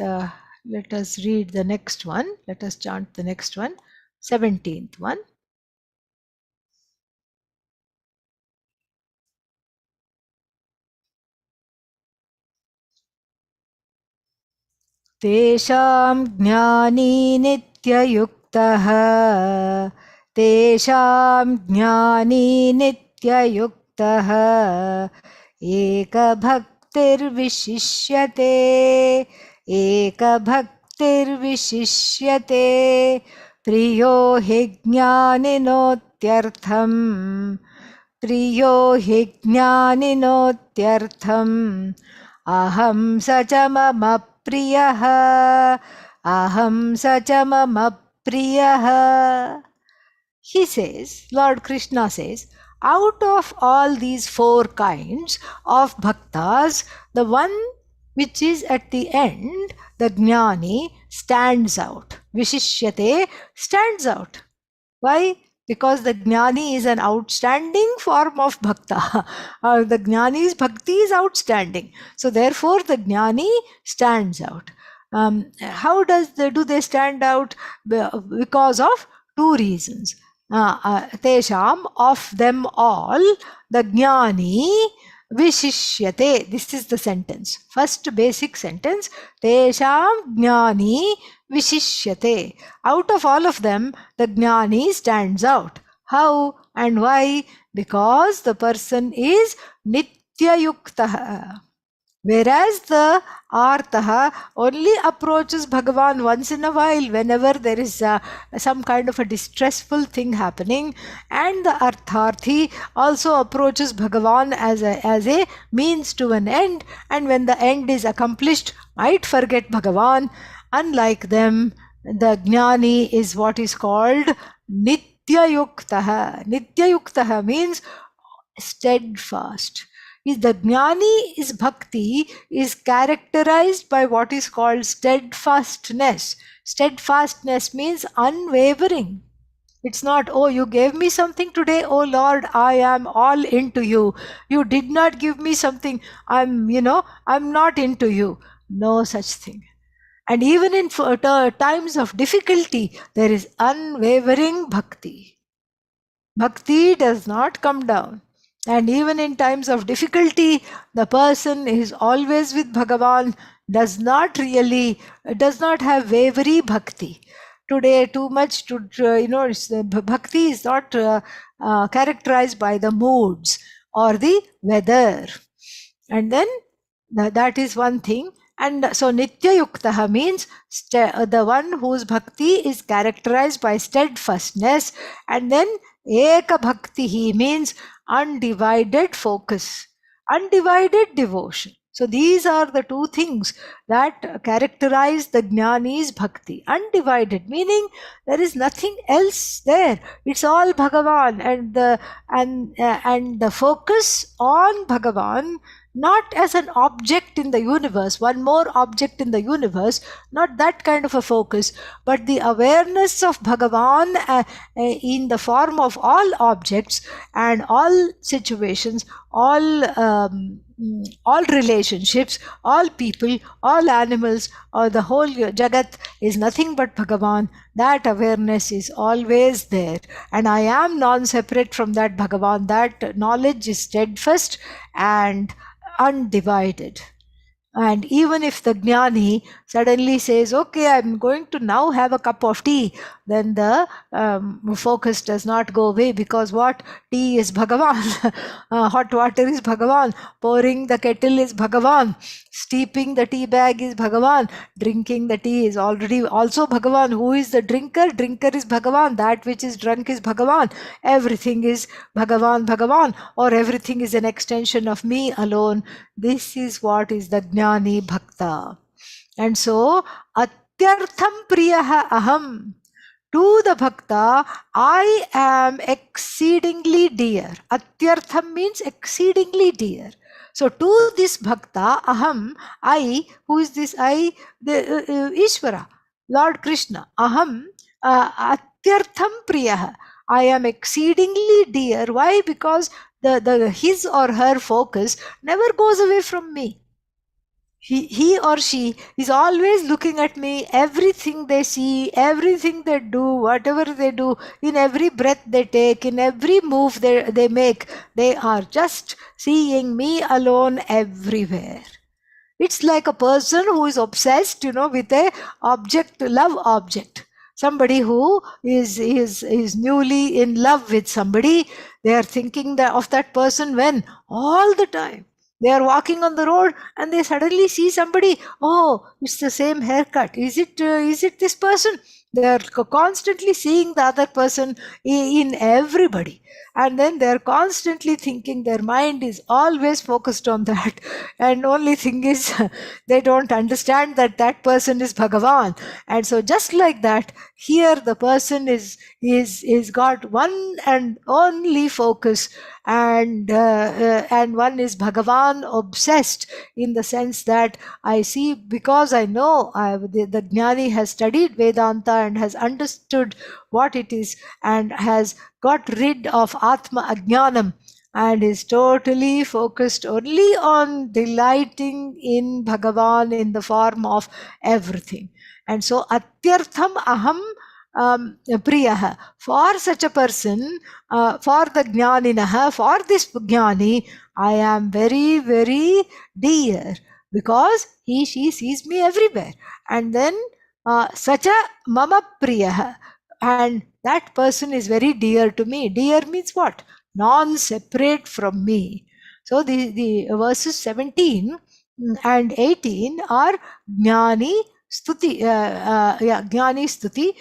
read the next one. Let us chant the next one, 17th one. तेषां ज्ञानी नित्ययुक्तः तेषां ज्ञानी नित्ययुक्तः एकभक्तिर्विशिष्यते एकभक्तिर्विशिष्यते प्रियो हि ज्ञानिनोत्यर्थम् प्रियो हि ज्ञानिनोत्यर्थम् अहं स च मम प्रियः aham sacha mama priyaha. He says, Lord Krishna says, out of all these four kinds of bhaktas, the one which is at the end, the jnani, stands out. Vishishyate stands out. Why? Because the jnani is an outstanding form of bhakta. The jnani's bhakti is outstanding. So therefore the jnani stands out. How do they stand out? Because of two reasons. Tesham, of them all, the jnani vishishyate. This is the sentence. First basic sentence. Tesham jnani vishishyate. Out of all of them, the jnani stands out. How and why? Because the person is nityayuktah. Whereas the Artaha only approaches Bhagavan once in a while, whenever there is some kind of a distressful thing happening, and the Artharthi also approaches Bhagavan as a means to an end, and when the end is accomplished, might forget Bhagavan. Unlike them, the Jnani is what is called Nityayuktaha. Nityayuktaha means steadfast. The jnani is bhakti is characterized by what is called steadfastness. Steadfastness means unwavering. It's not, oh, you gave me something today, oh Lord, I am all into you. You did not give me something, I'm not into you. No such thing. And even in times of difficulty, there is unwavering bhakti. Bhakti does not come down. And even in times of difficulty, the person is always with Bhagavan, does not have wavery bhakti. Today, too much bhakti is not characterized by the moods or the weather. And then that is one thing. And so Nityayuktaha means the one whose bhakti is characterized by steadfastness. And then Eka Bhakti means undivided focus, undivided devotion. So these are the two things that characterize the Jnani's bhakti. Undivided, meaning there is nothing else there. It's all Bhagavan, and the focus on Bhagavan, not as an object in the universe, one more object in the universe, not that kind of a focus, but the awareness of Bhagavan in the form of all objects and all situations, all relationships, all people, all animals, or the whole Jagat is nothing but Bhagavan. That awareness is always there. And I am non-separate from that Bhagavan. That knowledge is steadfast and undivided. And even if the Jnani suddenly says, okay, I'm going to now have a cup of tea, then the focus does not go away, because what? Tea is Bhagavan. Hot water is Bhagavan. Pouring the kettle is Bhagavan. Steeping the tea bag is Bhagavan. Drinking the tea is already also Bhagavan. Who is the drinker? Drinker is Bhagavan. That which is drunk is Bhagavan. Everything is Bhagavan, Bhagavan, or everything is an extension of me alone. This is what is the Jnani Bhakta. And so, Atyartham Priyaha Aham. To the Bhakta, I am exceedingly dear. Atyartham means exceedingly dear. So to this Bhakta, Aham, I, who is this I? The Ishvara, Lord Krishna. Aham, Atyartham Priyaha. I am exceedingly dear. Why? Because the his or her focus never goes away from me. he or she is always looking at me. Everything they see, everything they do, whatever they do, in every breath they take, in every move they make, they are just seeing me alone everywhere. It's like a person who is obsessed, with a object, love object. Somebody who is newly in love with somebody, they are thinking of that person when all the time. They are walking on the road and they suddenly see somebody. Oh, it's the same haircut. Is it this person? They are constantly seeing the other person in everybody, and then they're constantly thinking. Their mind is always focused on that, and only thing is they don't understand that that person is Bhagavan. And so just like that, here the person is got one and only focus, and one is Bhagavan obsessed, in the sense that I see, because I know the Jnani has studied Vedanta and has understood what it is, and has got rid of Atma Ajnanam, and is totally focused only on delighting in Bhagavan in the form of everything. And so Atyartham Aham Priyah. For such a person, for the Jnaninah, for this Jnani, I am very, very dear, because she sees me everywhere. And then Sacha Mama Priyah. And that person is very dear to me. Dear means what? Non-separate from me. So the verses 17 and 18 are Jnani Stuti, Jnani Stuti,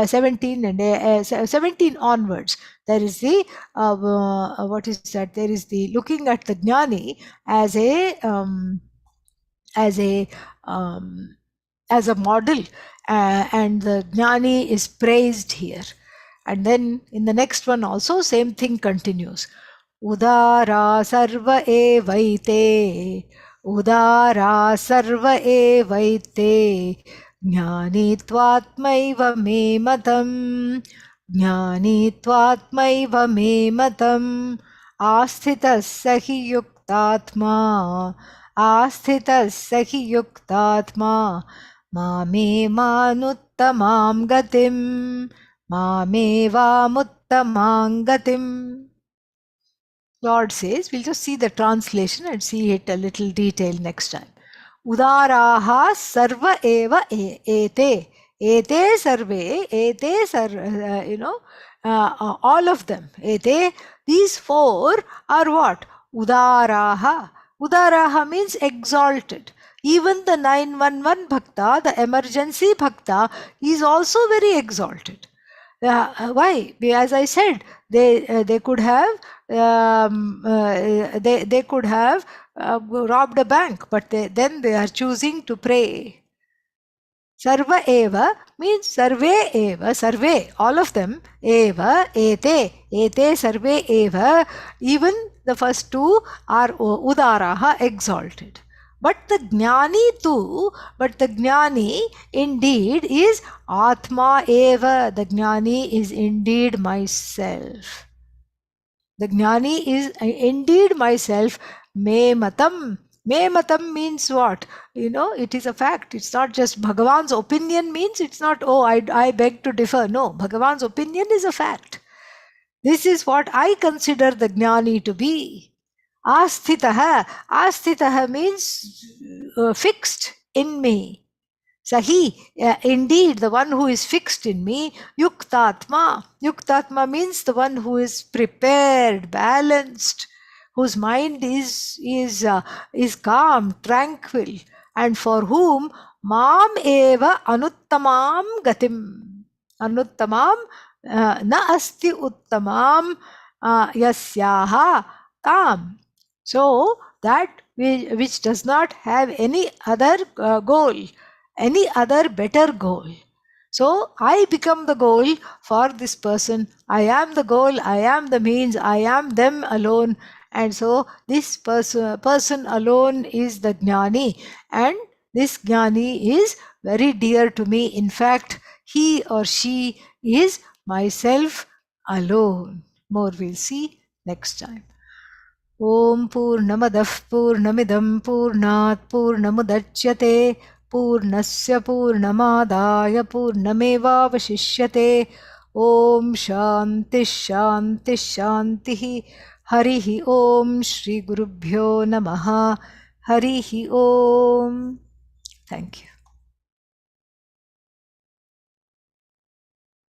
17 and 17 onwards. There is the, what is that? There is the looking at the Jnani as a um, as a model, and the Jnani is praised here. And then in the next one also, same thing continues. Udara sarva evaite, udara sarva evaite, jnani tvatmaiva me matam, jnani tvatmaiva me matam, asthitas sahi yuktatma, आस्थितः स हि युक्तात्मा मामेवानुत्तमां गतिं मामेवामुत्तमां गतिम्. Lord says, we'll just see the translation and see it a little detail next time. Udaraha sarva eva ete. Ete sarve, all of them. Ete, these four are what? Udaraha. Udaraha means exalted. Even the 911 Bhakta, the emergency Bhakta, is also very exalted. Why? As I said, they could have they could have robbed a bank, but then they are choosing to pray. Sarva eva means sarve eva, sarve, all of them, eva, ete sarve eva, even the first two are udaraha, exalted. But the Jnani indeed is Atma eva, the Jnani is indeed myself. The Jnani is indeed myself, me matam. Me matam means what? It is a fact. It's not just Bhagavan's opinion means, it's not, oh, I beg to differ. No, Bhagavan's opinion is a fact. This is what I consider the Jnani to be. Asthitaha means fixed in me. Sahi, indeed, the one who is fixed in me. Yuktatma. Yuktatma means the one who is prepared, balanced, whose mind is calm, tranquil, and for whom mam eva anuttamam gatim. Anuttamam na asti uttamam yasyaha tam. So that which does not have any other goal, any other better goal. So I become the goal for this person. I am the goal, I am the means, I am them alone. And so this person alone is the Jnani. And this Jnani is very dear to me. In fact, he or she is myself alone. More we'll see next time. ॐ पूर्णमदः पूर्णमिदं पूर्णात् पूर्णमुदच्यते पूर्णस्य पूर्णमादाय पूर्णमेवावशिष्यते ॐ शान्तिः शान्तिः शान्तिः हरिः ॐ श्रीगुरुभ्यो नमः हरिः ॐ। Thank you.